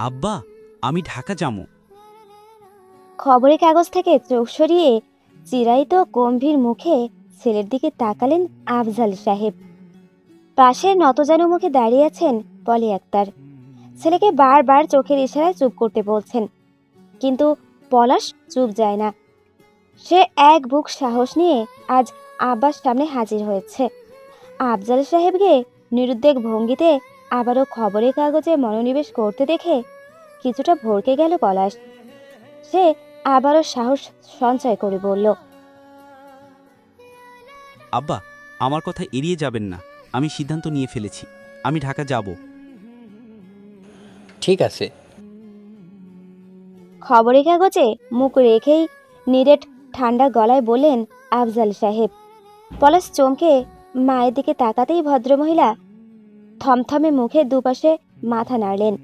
আব্বা, আমি ঢাকা যাবো। খবরের কাগজ থেকে চোখ সরিয়ে চিরায়ত গম্ভীর মুখে ছেলের দিকে তাকালেন আফজাল সাহেব। পাশে নতজানু মুখে দাঁড়িয়ে আছেন পলি আক্তার। ছেলেকে বারবার চোখের ইশারায় চুপ করতে বলছেন, কিন্তু পলাশ চুপ যায় না। সে এক বুক সাহস নিয়ে আজ আব্বার সামনে হাজির হয়েছে। আফজাল সাহেবকে নিরুদ্বেগ ভঙ্গিতে আবারও খবরের কাগজে মনোনিবেশ করতে দেখে কিছুটা ভড়কে গেল পলাশ। সে আবারও সাহস সঞ্চয় করে বলল, আব্বা, আমার কথা এড়িয়ে যাবেন না। আমি সিদ্ধান্ত নিয়ে ফেলেছি, আমি ঢাকা যাব। ঠিক আছে। খবরের কাগজে মুখ রেখেই নিরেট ঠান্ডা গলায় বললেন আফজাল সাহেব। পলাশ চমকে মায়ের দিকে তাকাতেই ভদ্রমহিলা থমথমে মুখে দুপাশে মাথা নাড়লেন।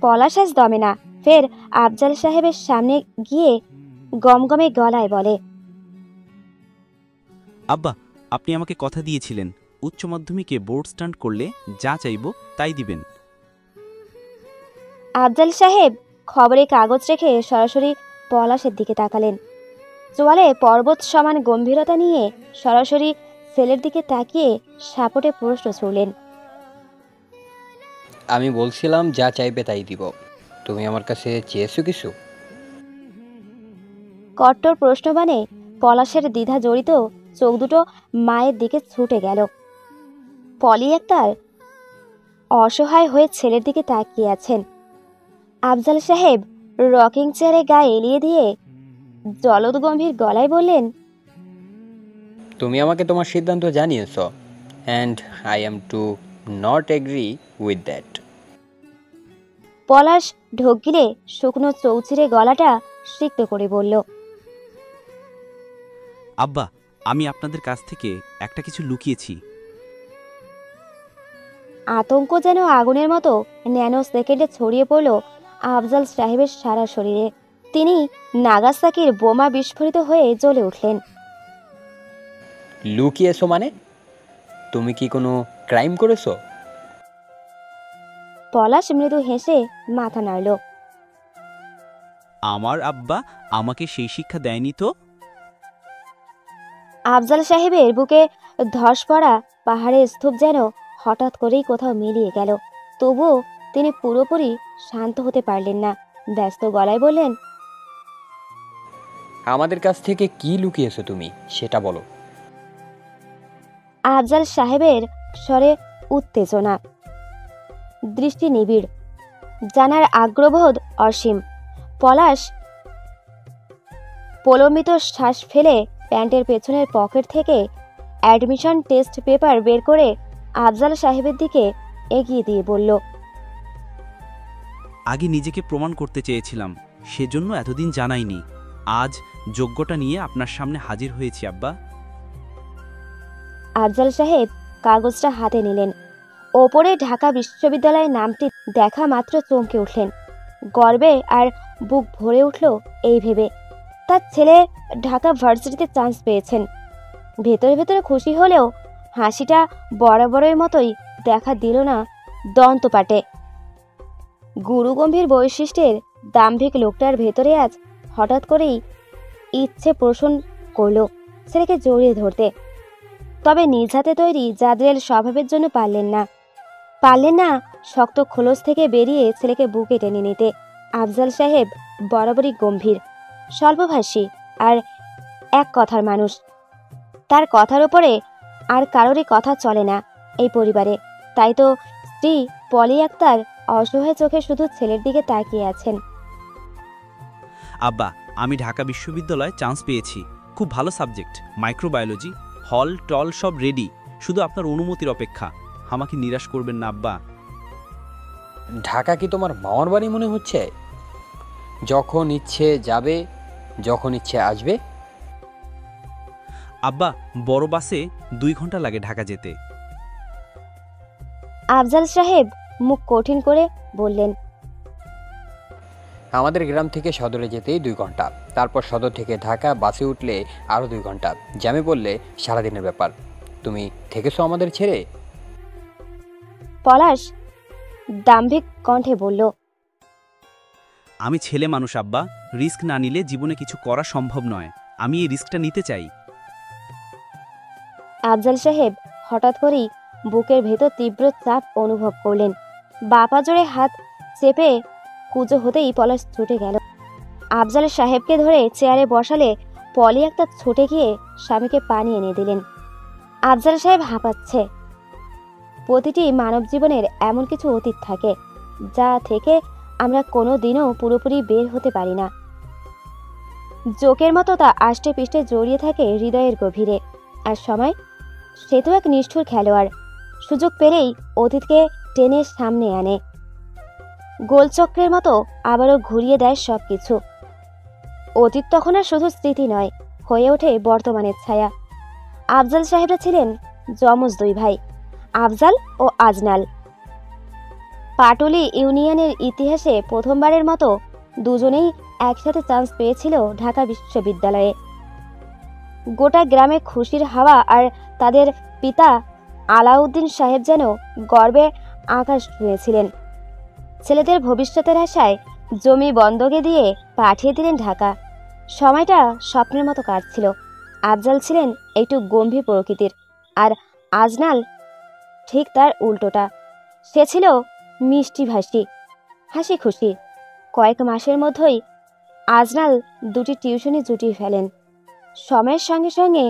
পলাশ আজ দমে না, ফের আফজাল সাহেবের সামনে গিয়ে গমগমে গলায় বলে, আব্বা, আপনি আমাকে কথা দিয়েছিলেন উচ্চ মাধ্যমিকে বোর্ড স্ট্যান্ড করলে যা চাইব তাই দিবেন। আফজাল সাহেব খবরের কাগজ রেখে সরাসরি পলাশের দিকে তাকালেন। চোয়ালে পর্বত সমান গম্ভীরতা নিয়ে সরাসরি ছেলের দিকে তাকিয়ে সাপটে প্রশ্ন ছুড়লেন, আমি বলছিলাম যা চাইবে তাই দিব। তুমি আমার কাছে চেয়েছো কিছু? কট্টর প্রশ্নবাণে পলাশের দ্বিধা জড়িত চোখ দুটো মায়ের দিকে ছুটে গেল। পলি আক্তার অসহায় হয়ে ছেলের দিকে তাকিয়ে আছেন। আফজাল সাহেব রকিং চেয়ারে গায়ে এলিয়ে দিয়ে জলদ গম্ভীর গলায় বললেন, তুমি আমাকে তোমার সিদ্ধান্ত জানিয়েছো, and I am to not agree with that. Palash ঢোক গিলে শুকনো চৌচিরে গলাটা সিক্ত করে বলল, আব্বা, আমি আপনাদের কাছ থেকে একটা কিছু লুকিয়েছি। আতঙ্ক যেন আগুনের মতো ন্যানো সেকেন্ডে ছড়িয়ে পড়ল আফজাল সাহেবের সারা শরীরে। তিনি নাগাসাকির বোমা বিস্ফোরিত হয়ে জ্বলে উঠলেন। লুকিয়েছো মানে? তুমি কি কোনো ক্রাইম করেছো? পলাশ মৃদু হেসে মাথা নাড়ল। আমার আব্বা আমাকে সেই শিক্ষা দেয়নি তো। আফজাল সাহেবের বুকে ধস পড়া পাহাড়ের স্তূপ যেন হঠাৎ করেই কোথাও মিলিয়ে গেল। তবুও তিনি পুরোপুরি শান্ত হতে পারলেন না। ব্যস্ত গলায় বললেন, আমাদের কাছ থেকে কি লুকিয়েছো তুমি, সেটা বলো। আফজাল সাহেবের স্বরে উত্তেজনা, দৃষ্টি নিবিড়, জানার আগ্রহবোধ অসীম। পলাশ প্রলম্বিত শ্বাস ফেলে প্যান্টের পেছনের পকেট থেকে অ্যাডমিশন টেস্ট পেপার বের করে আফজাল সাহেবের দিকে এগিয়ে দিয়ে বলল, আগে নিজেকে প্রমাণ করতে চেয়েছিলাম, সেজন্য এতদিন জানাইনি। আজ যোগ্যতা নিয়ে আপনার সামনে হাজির হয়েছি আব্বা। আফজাল সাহেব কাগজটা হাতে নিলেন। ওপরে ঢাকা বিশ্ববিদ্যালয়ের নামটি দেখা মাত্র চমকে উঠলেন। গর্বে আর বুক ভরে উঠল এই ভেবে তার ছেলে ঢাকা ভার্সিটিতে চান্স পেয়েছেন। ভেতরে ভেতরে খুশি হলেও হাসিটা বরাবরের মতোই দেখা দিল না দন্তপাটে। গুরুগম্ভীর বৈশিষ্ট্যের দাম্ভিক লোকটার ভেতরে আজ হঠাৎ করেই ইচ্ছে পোষণ করল ছেলেকে জড়িয়ে ধরতে। তবে নিজ হাতে তৈরি জাদরেল স্বভাবের জন্য পারলেন না শক্ত খোলস থেকে বেরিয়ে ছেলেকে বুকে টেনে নিতে। আফজাল সাহেব বরাবরই গম্ভীর, স্বল্পভাষী আর এক কথার মানুষ। তার কথার ওপরে আর কারোরই কথা চলে না এই পরিবারে। তাই তো স্ত্রী পলি আক্তার অসহায় চোখে শুধু ছেলের দিকে তাকিয়ে আছেন। আব্বা, আমি ঢাকা বিশ্ববিদ্যালয়ে চান্স পেয়েছি। খুব ভালো সাবজেক্ট, মাইক্রোবায়োলজি। হল টল সব রেডি, শুধু আপনার অনুমতির অপেক্ষা। আমাকে নিরাশ করবেন না আব্বা। ঢাকা কি তোমার মামার বাড়ি মনে হচ্ছে? যখন ইচ্ছে যাবে, যখন ইচ্ছে আসবে। আব্বা, বড় বাসে 2 ঘন্টা লাগে ঢাকা যেতে। আফজাল সাহেব মুখ কঠিন করে বললেন, আমাদের গ্রাম থেকে সদরে যেতেই 2 ঘন্টা, তারপর সদর থেকে ঢাকা বাসে উঠলে আরও 2 ঘন্টা, জ্যামে পড়লে সারাদিনের ব্যাপার। তুমি থেকেছো আমাদের ছেড়ে? পলাশ দাম্ভিক কণ্ঠে বলল, আমি ছেলে মানুষ আব্বা, রিস্ক না নিলে জীবনে কিছু করা সম্ভব নয়। আমি এই রিস্কটা নিতে চাই। আফজাল সাহেব হঠাৎ করেই বুকের ভেতর তীব্র চাপ অনুভব করলেন। বাপা জোরে হাত চেপে কুজো হতেই পলাশ ছুটে গেল। আফজাল সাহেবকে ধরে চেয়ারে বসালে পলি একটা ছুটে গিয়ে স্বামীকে পানি এনে দিলেন। আফজাল সাহেব হাঁপাচ্ছে। প্রতিটি মানব জীবনের এমন কিছু অতীত থাকে যা থেকে আমরা কোনো দিনও পুরোপুরি বের হতে পারি না। জোকের মতো তা আষ্টে পিষ্টে জড়িয়ে থাকে হৃদয়ের গভীরে। আর সময়, সে তো এক নিষ্ঠুর খেলোয়াড়, সুযোগ পেলেই অতীতকে টেনে সামনে আনে, গোলচক্রের মতো আবারও ঘুরিয়ে দেয় সবকিছু। অতীত তখন আর শুধু স্মৃতি নয়, হয়ে ওঠে বর্তমানের ছায়া। আফজাল সাহেবরা ছিলেন যমজ দুই ভাই, আফজাল ও আজনাল। পাটুলি ইউনিয়নের ইতিহাসে প্রথমবারের মতো দুজনেই একসাথে চান্স পেয়েছিল ঢাকা বিশ্ববিদ্যালয়ে। গোটা গ্রামে খুশির হাওয়া, আর তাদের পিতা আলাউদ্দিন সাহেব যেন গর্বে আকাশ ছুঁয়েছিলেন। ছেলেদের ভবিষ্যতের আশায় জমি বন্ধকে দিয়ে পাঠিয়ে দিলেন ঢাকা। সময়টা স্বপ্নের মতো কাটছিল। আফজাল ছিলেন একটু গম্ভীর প্রকৃতির, আর আজনাল ঠিক তার উল্টোটা। সে ছিল মিষ্টিভাষী, হাসি খুশি। কয়েক মাসের মধ্যেই আজনাল দুটি টিউশনি জুটিয়ে ফেলেন। সময়ের সঙ্গে সঙ্গে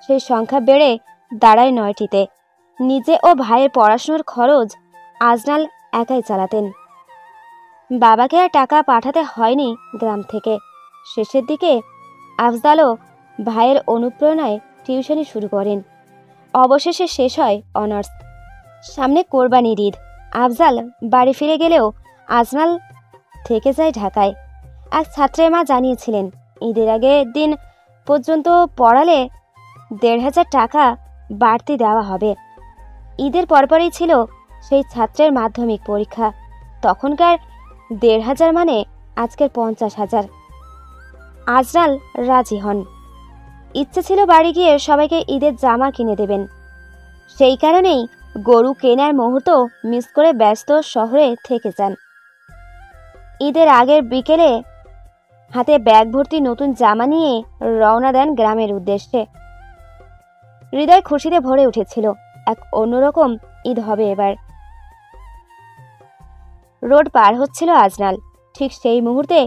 সেই সংখ্যা বেড়ে দাঁড়ায় 9টিতে। নিজে ও ভাইয়ের পড়াশোনার খরচ আজনাল একাই চালাতেন। বাবাকে আর টাকা পাঠাতে হয়নি গ্রাম থেকে। শেষের দিকে আফজালও ভাইয়ের অনুপ্রেরণায় টিউশনি শুরু করেন। অবশেষে শেষ হয় অনার্স। সামনে কোরবানির ঈদ। আফজাল বাড়ি ফিরে গেলেও আজনাল থেকে যায় ঢাকায়। এক ছাত্রের মা জানিয়েছিলেন, ঈদের আগের দিন পর্যন্ত পড়ালে 1,500 টাকা বাড়তি দেওয়া হবে। ঈদের পরপরই ছিল সেই ছাত্রের মাধ্যমিক পরীক্ষা। তখনকার 1,500 মানে আজকের 50,000। আজনাল রাজি হন। ইচ্ছে ছিল বাড়ি গিয়ে সবাইকে ঈদের জামা কিনে দেবেন। সেই কারণেই গরু কেনার মুহূর্ত মিস করে ব্যস্ত শহরে থেকে যান। ঈদের আগের বিকেলে হাতে ব্যাগ ভর্তি নতুন জামা নিয়ে রওনা দেন গ্রামের উদ্দেশ্যে। হৃদয় খুশিতে ভরে উঠেছিল। এক অন্যরকম ঈদ হবে এবার। রোড পার হচ্ছিল আজনাল। ঠিক সেই মুহূর্তে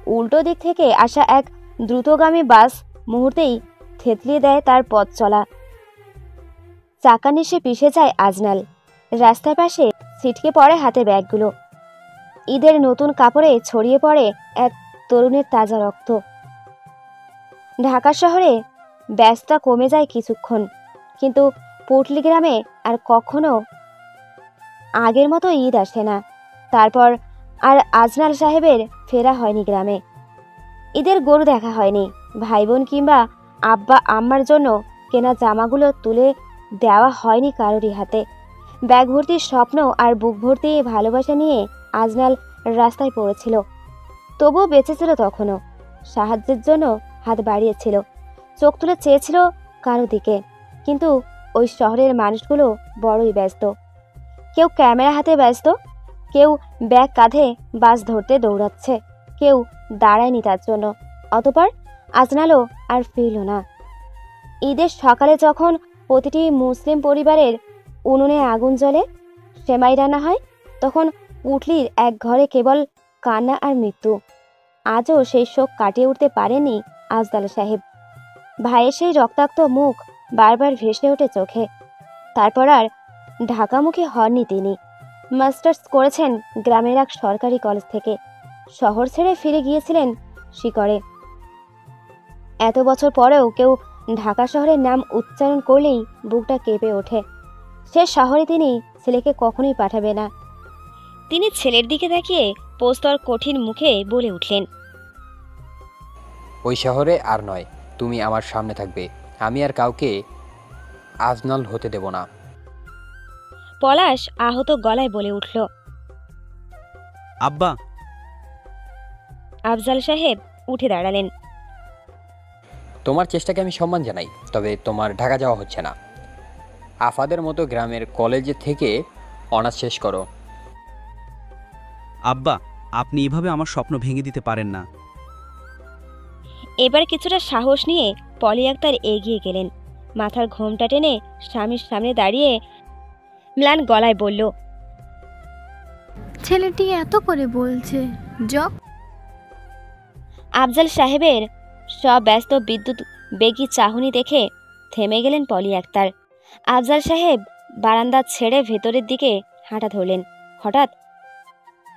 উল্টো দিক থেকে আসা এক দ্রুতগামী বাস মুহূর্তেই থেতলিয়ে দেয় তার পথ চলা। চাকা নিশে পিষে যায় আজনাল। রাস্তার পাশে ছিটকে পড়ে হাতে ব্যাগগুলো। ঈদের নতুন কাপড়ে ছড়িয়ে পড়ে এক তরুণের তাজা রক্ত। ঢাকা শহরে ব্যস্ততা কমে যায় কিছুক্ষণ, কিন্তু পুটলি গ্রামে আর কখনো আগের মতো ঈদ আসে না। তারপর আর আজনাল সাহেবের ফেরা হয়নি গ্রামে। ঈদের গরু দেখা হয়নি। ভাই বোন কিংবা আব্বা আম্মার জন্য কেনা জামাগুলো তুলে দেওয়া হয়নি কারোরই হাতে। ব্যাগ ভর্তি স্বপ্ন আর বুক ভর্তি ভালোবাসা নিয়ে আজনাল রাস্তায় পড়েছিল। তবুও বেঁচেছিল তখনও। সাহায্যের জন্য হাত বাড়িয়েছিল, চোখ তুলে চেয়েছিল কারো দিকে। কিন্তু ওই শহরের মানুষগুলো বড়ই ব্যস্ত। কেউ ক্যামেরা হাতে ব্যস্ত, কেউ ব্যাগ কাঁধে বাস ধরতে দৌড়াচ্ছে, কেউ দাঁড়ায়নি তার জন্য। অতঃপর আজনালও আর ফিরল না। ঈদের সকালে যখন প্রতিটি মুসলিম পরিবারের উনুনে আগুন জ্বলে, সেমাই রান্না হয়, তখন পুটলির এক ঘরে কেবল কান্না আর মৃত্যু। আজও সেই শোক কাটিয়ে উঠতে পারেনি আফজাল সাহেব। ভাইয়ের সেই রক্তাক্ত মুখ বারবার ভেসে ওঠে চোখে। তারপর আর ঢাকামুখী হননি তিনি। মাস্টার্স করেছেন গ্রামের এক সরকারি কলেজ থেকে। শহর ছেড়ে ফিরে গিয়েছিলেন শিকড়ে। এত বছর পরেও কেউ ঢাকা শহরের নাম উচ্চারণ করলেই বুকটা কেঁপে ওঠে। সে শহরে তিনি ছেলেকে কখনোই পাঠাবে না। তিনি ছেলের দিকে তাকিয়ে প্রস্তর কঠিন মুখে বলে উঠলেন, ওই শহরে আর নয়, তুমি আমার সামনে থাকবে। আমি আর কাউকে আজনাল হতে দেব না। পলাশ আহত গলায় বলে উঠল। আব্বা। আফজাল সাহেব উঠে দাঁড়ালেন। তোমার চেষ্টাকে আমি সম্মান জানাই, তবে তোমার ঢাকা যাওয়া হচ্ছে না। আফাদের মতো গ্রামের কলেজে থেকে অনার্স শেষ করো। আব্বা, আপনি এভাবে আমার স্বপ্ন ভেঙে দিতে পারেন না। এবার কিছুটা সাহস নিয়ে পলি আক্তার এগিয়ে গেলেন। মাথার ঘোমটা টেনে স্বামীর সামনে দাঁড়িয়ে ম্লান গলায় বলল, ছেলেটি এত করে বলছে জব। আফজাল সাহেবের সব ব্যস্ত বিদ্যুৎ বেগী চাহনি দেখে থেমে গেলেন পলি আক্তার। আফজাল সাহেব বারান্দা ছেড়ে ভেতরের দিকে হাঁটা ধরলেন। হঠাৎ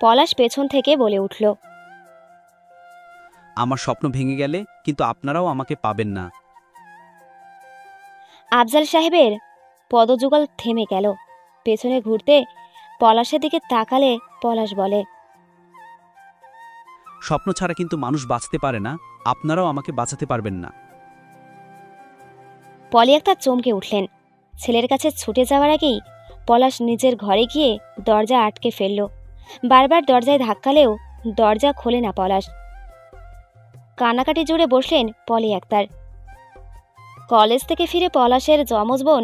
পলাশ পেছন থেকে বলে উঠল, আমার স্বপ্ন ভেঙে গেলে কিন্তু আপনারাও আমাকে পাবেন না। আফজাল সাহেবের পদযুগল থেমে গেল। পেছনে ঘুরতে পলাশের দিকে তাকালে পলাশ বলে, স্বপ্ন ছাড়া কিন্তু মানুষ বাঁচতে পারে না, আপনারাও আমাকে বাঁচাতে পারবেন না। পলি আক্তার চমকে উঠলেন। ছেলের কাছে ছুটে যাওয়ার আগেই পলাশ নিজের ঘরে গিয়ে দরজা আটকে ফেলল। বারবার দরজায় ধাক্কালেও দরজা খোলে না পলাশ। কানাকাটি জুড়ে বসলেন পলি আক্তার। কলেজ থেকে ফিরে পলাশের যমজ বোন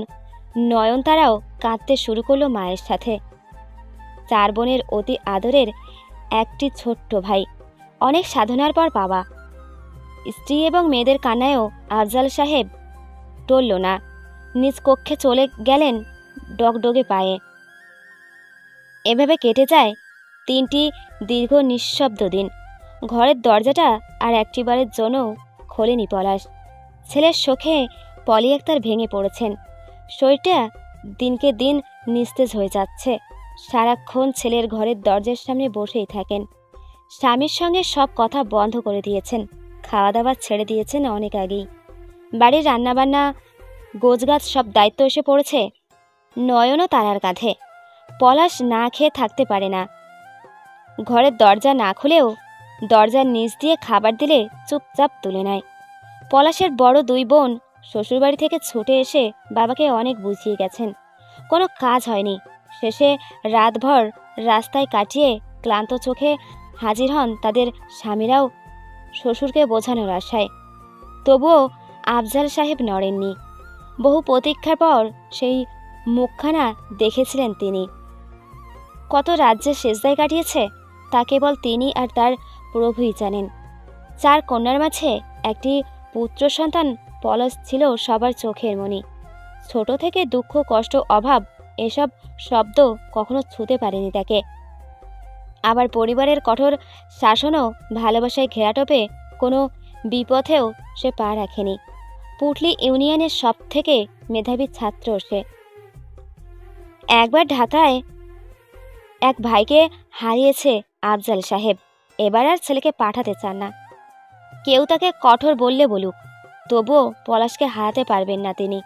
নয়নতারাও কাঁদতে শুরু করলো মায়ের সাথে। 4 বোনের অতি আদরের একটি ছোট্ট ভাই, অনেক সাধনার পর বাবা। স্ত্রী এবং মেয়েদের কান্নায়ও আফজাল সাহেব টলল না। নিজ কক্ষে চলে গেলেন ডগডগে পায়ে। এভাবে কেটে যায় 3টি দীর্ঘ নিঃশব্দ দিন। ঘরের দরজাটা আর একটিবারের জন্য খোলেনি পলাশ। ছেলের শোকে পলি আক্তার ভেঙে পড়েছেন। শরীরটা দিনকে দিন নিস্তেজ হয়ে যাচ্ছে। সারাক্ষণ ছেলের ঘরের দরজার সামনে বসেই থাকেন। স্বামীর সঙ্গে সব কথা বন্ধ করে দিয়েছেন। খাওয়া দাওয়া ছেড়ে দিয়েছেন অনেক আগেই। বাড়ির রান্নাবান্না গোছগাছ সব দায়িত্ব এসে পড়েছে নয়নও তারার কাঁধে। পলাশ না খেয়ে থাকতে পারে না। ঘরের দরজা না খুলেও দরজার নিচ দিয়ে খাবার দিলে চুপচাপ তুলে নেয়। পলাশের বড় 2 বোন শ্বশুরবাড়ি থেকে ছুটে এসে বাবাকে অনেক বুঝিয়ে গেছেন, কোনো কাজ হয়নি। শেষে রাতভর রাস্তায় কাটিয়ে ক্লান্ত চোখে হাজির হন তাদের স্বামীরাও শ্বশুরকে বোঝানোর আশায়। তবুও আফজাল সাহেব নড়েননি। বহু প্রতীক্ষার পর সেই মুখখানা দেখেছিলেন তিনি। কত রাজ্যে সেজদায় কাটিয়েছে তা কেবল তিনি আর তার প্রভুই জানেন। 4 কন্যার মাঝে একটি পুত্র সন্তান পলাশ ছিল সবার চোখের মণি। ছোট থেকে দুঃখ, কষ্ট, অভাব এসব শব্দ কখনো ছুঁতে পারেনি তাকে। আবার পরিবারের কঠোর শাসনও ভালোবাসায় ঘেরাটোপে কোনো বিপথেও সে পা রাখেনি। পুটলি ইউনিয়নের সব থেকে মেধাবী ছাত্র সে। একবার ঢাকায় এক ভাইকে হারিয়েছে আফজাল সাহেব। এবার আর ছেলেকে পাঠাতে চান না। কেউ তাকে কঠোর বললে বলুক, তবুও পলাশকে হারাতে পারবেন না তিনি।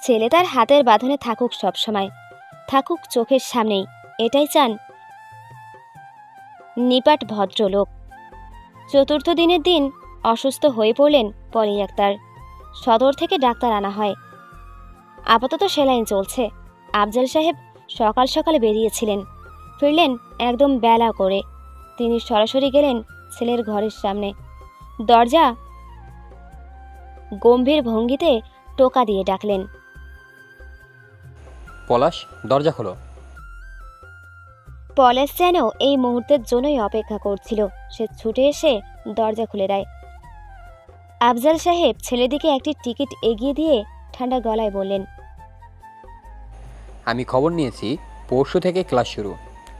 ছেলে তার হাতের বাঁধনে থাকুক, সবসময় থাকুক চোখের সামনেই, এটাই চান নিপাট ভদ্রলোক। 4র্থ দিনের দিন অসুস্থ হয়ে পড়লেন পলি আক্তার। সদর থেকে ডাক্তার আনা হয়। আপাতত সেলাইন চলছে। আফজাল সাহেব সকাল সকালে বেরিয়েছিলেন, ফিরলেন একদম বেলা করে। তিনি সরাসরি গেলেন ছেলের ঘরের সামনে। দরজা গম্ভীর ভঙ্গিতে টোকা দিয়ে ডাকলেন, পলাশ, দরজা খোলো। পলাশ যেন এই মুহূর্তের জন্যই অপেক্ষা করছিল। সে ছুটে এসে দরজা খুলে দেয়। আফজাল সাহেব ছেলের দিকে একটি টিকিট এগিয়ে দিয়ে ঠান্ডা গলায় বললেন, আমি খবর নিয়েছি পরশু থেকে ক্লাস শুরু।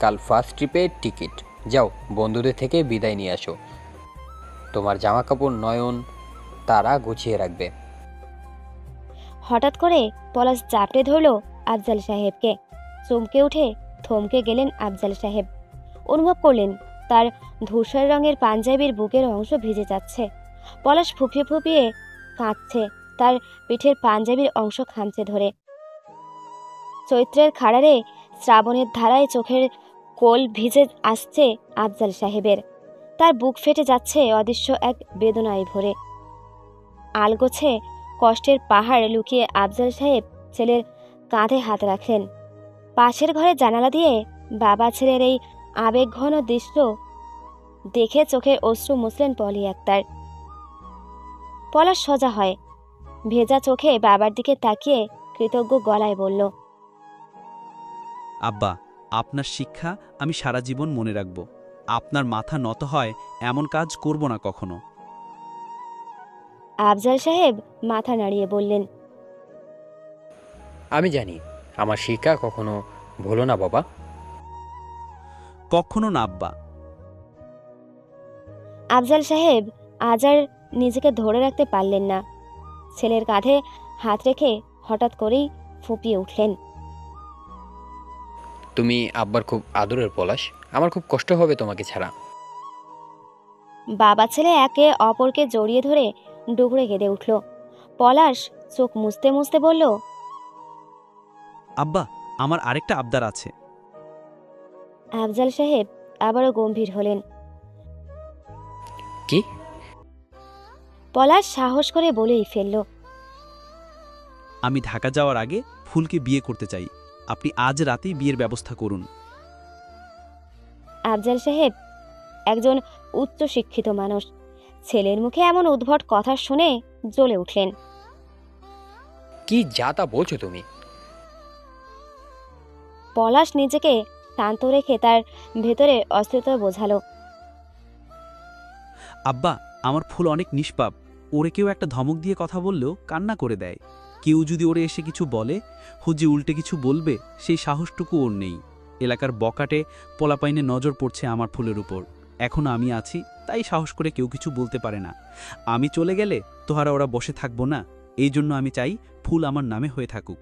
কাল ফার্স্ট ট্রিপের টিকিট। যাও, বন্ধুদের থেকে বিদায় নিয়ে আসো। তোমার জামা কাপড় নয়ন তারা গুছিয়ে রাখবে। হঠাৎ করে পলাশ চাপড়ে ধরল আফজাল সাহেবকে। চমকে উঠে থমকে গেলেন আফজাল সাহেব। অনুভব করলেন তার ধূসর রঙের পাঞ্জাবির বুকের অংশ ভিজে যাচ্ছে। পলাশ ফুঁপিয়ে ফুঁপিয়ে কাঁদছে, তার পিঠের পাঞ্জাবির অংশ খামচে ধরে। চৈত্রের খাড়ারে শ্রাবণের ধারায় চোখের কোল ভিজে আসছে আফজাল সাহেবের। তার বুক ফেটে যাচ্ছে অদৃশ্য এক বেদনায় ভরে। আলগোছে কষ্টের পাহাড় লুকিয়ে আফজাল সাহেব ছেলের কাঁধে হাত রাখলেন। পাশের ঘরে জানালা দিয়ে বাবা ছেলের এই আবেগঘন দৃশ্য দেখে চোখের অশ্রু মুছলেন পলি আক্তার। পলাশ সোজা হয়, ভেজা চোখে বাবার দিকে তাকিয়ে কৃতজ্ঞ গলায় বলল, আব্বা, আপনার শিক্ষা আমি সারা জীবন মনে রাখব। আপনার মাথা নত হয় এমন কাজ করব না কখনো। আফজাল সাহেব মাথা নাড়িয়ে বললেন, আমি জানি আমার শিক্ষা কখনো ভুলো না বাবা। কখনো না আব্বা। আফজাল সাহেব আজ আর নিজেকে ধরে রাখতে পারলেন না। ছেলের কাঁধে হাত রেখে হঠাৎ করেই ফুঁপিয়ে উঠলেন। তুমি আব্বার খুব আদরের পলাশ, আমার খুব কষ্ট হবে তোমাকে ছাড়া। বাবা ছেলে একে অপরকে জড়িয়ে ধরে ডুকরে কেঁদে উঠল। পলাশ চোখ মুছতে মুছতে বলল, আব্বা, আমার আরেকটা আবদার আছে। আফজাল সাহেব আবারও গম্ভীর হলেন। কি? পলাশ সাহস করে বলেই ফেলল, আমি ঢাকা যাওয়ার আগে ফুলকে বিয়ে করতে চাই। আপনি আজ রাতেই বিয়ের ব্যবস্থা করুন। আফজাল সাহেব একজন উচ্চ শিক্ষিত মানুষ। ছেলের মুখে এমন উদ্ভট কথা শুনে জ্বলে উঠলেন। কি যা তা বলছো তুমি? পলাশ নিজেকে শান্ত রেখে তার ভেতরে অস্থিরতা বোঝালো। আব্বা, আমার ফুল অনেক নিষ্পাপ। ওরে কেউ একটা ধমক দিয়ে কথা বললেও কান্না করে দেয়। কেউ যদি ওরে এসে কিছু বলে, হুজি উল্টে কিছু বলবে, সেই সাহসটুকু ওর নেই। এলাকার বকাটে পোলাপাইনে নজর পড়ছে আমার ফুলের উপর। এখনো আমি আছি, তাই সাহস করে কেউ কিছু বলতে পারে না। আমি চলে গেলে তোহারা ওরা বসে থাকবো না। এই জন্য আমি চাই ফুল আমার নামে হয়ে থাকুক।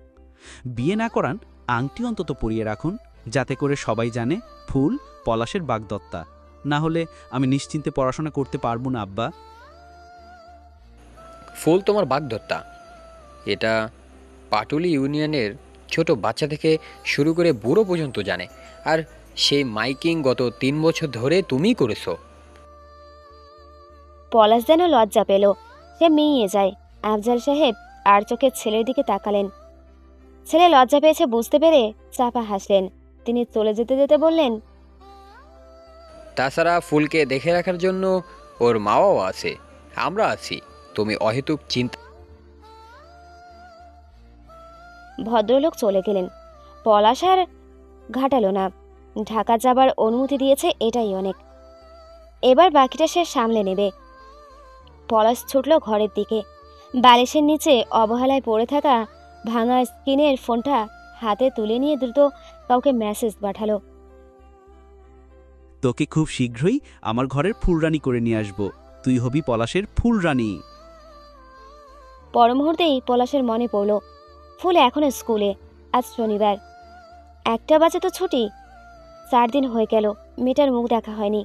বিয়ে না করান, আংটি অন্তত পরিয়ে রাখুন, যাতে করে সবাই জানে ফুল পলাশের বাগদত্তা। না হলে আমি নিশ্চিন্তে পড়াশোনা করতে পারবো না আব্বা। ফুল তোমার বাগদত্তা, এটা পাটুলি ইউনিয়নের ছোট বাচ্চা থেকে শুরু করে বুড়ো পর্যন্ত জানে। আর সেই মাইকিং গত 3 বছর ধরে তুমিই করেছো। পলাশ যেন লজ্জা পেল, সে মিইয়ে যায়। আফজাল সাহেব আর চোখে ছেলের দিকে তাকালেন। ছেলে লজ্জা পেয়েছে বুঝতে পেরে চাপা হাসলেন। তিনি চলে যেতে যেতে বললেন, তাছাড়া ফুলকে দেখে রাখার জন্য ওর মাও আছে, আমরা আছি। তুমি অহেতুক চিন্তা। ভদ্রলোক চলে গেলেন। পলাশ আর ঘাটালো না। ঢাকা যাবার অনুমতি দিয়েছে, এটাই অনেক। এবার বাকিটা সে সামলে নেবে। পলাশ ছুটল ঘরের দিকে। বালিশের নিচে অবহেলায় পড়ে থাকা ভাঙা স্ক্রিনের ফোনটা হাতে তুলে নিয়ে দ্রুত কাউকে মেসেজ পাঠালো। তোকে খুব শীঘ্রই আমার ঘরের ফুলরানি করে নিয়ে আসব। তুই হবি পলাশের ফুলরানি। পর মুহূর্তেই পলাশের মনে পড়ল, ফুল এখনো স্কুলে। আজ শনিবার, 1টা বাজে তো ছুটি। 4 দিন হয়ে গেল মেয়েটার মুখ দেখা হয়নি।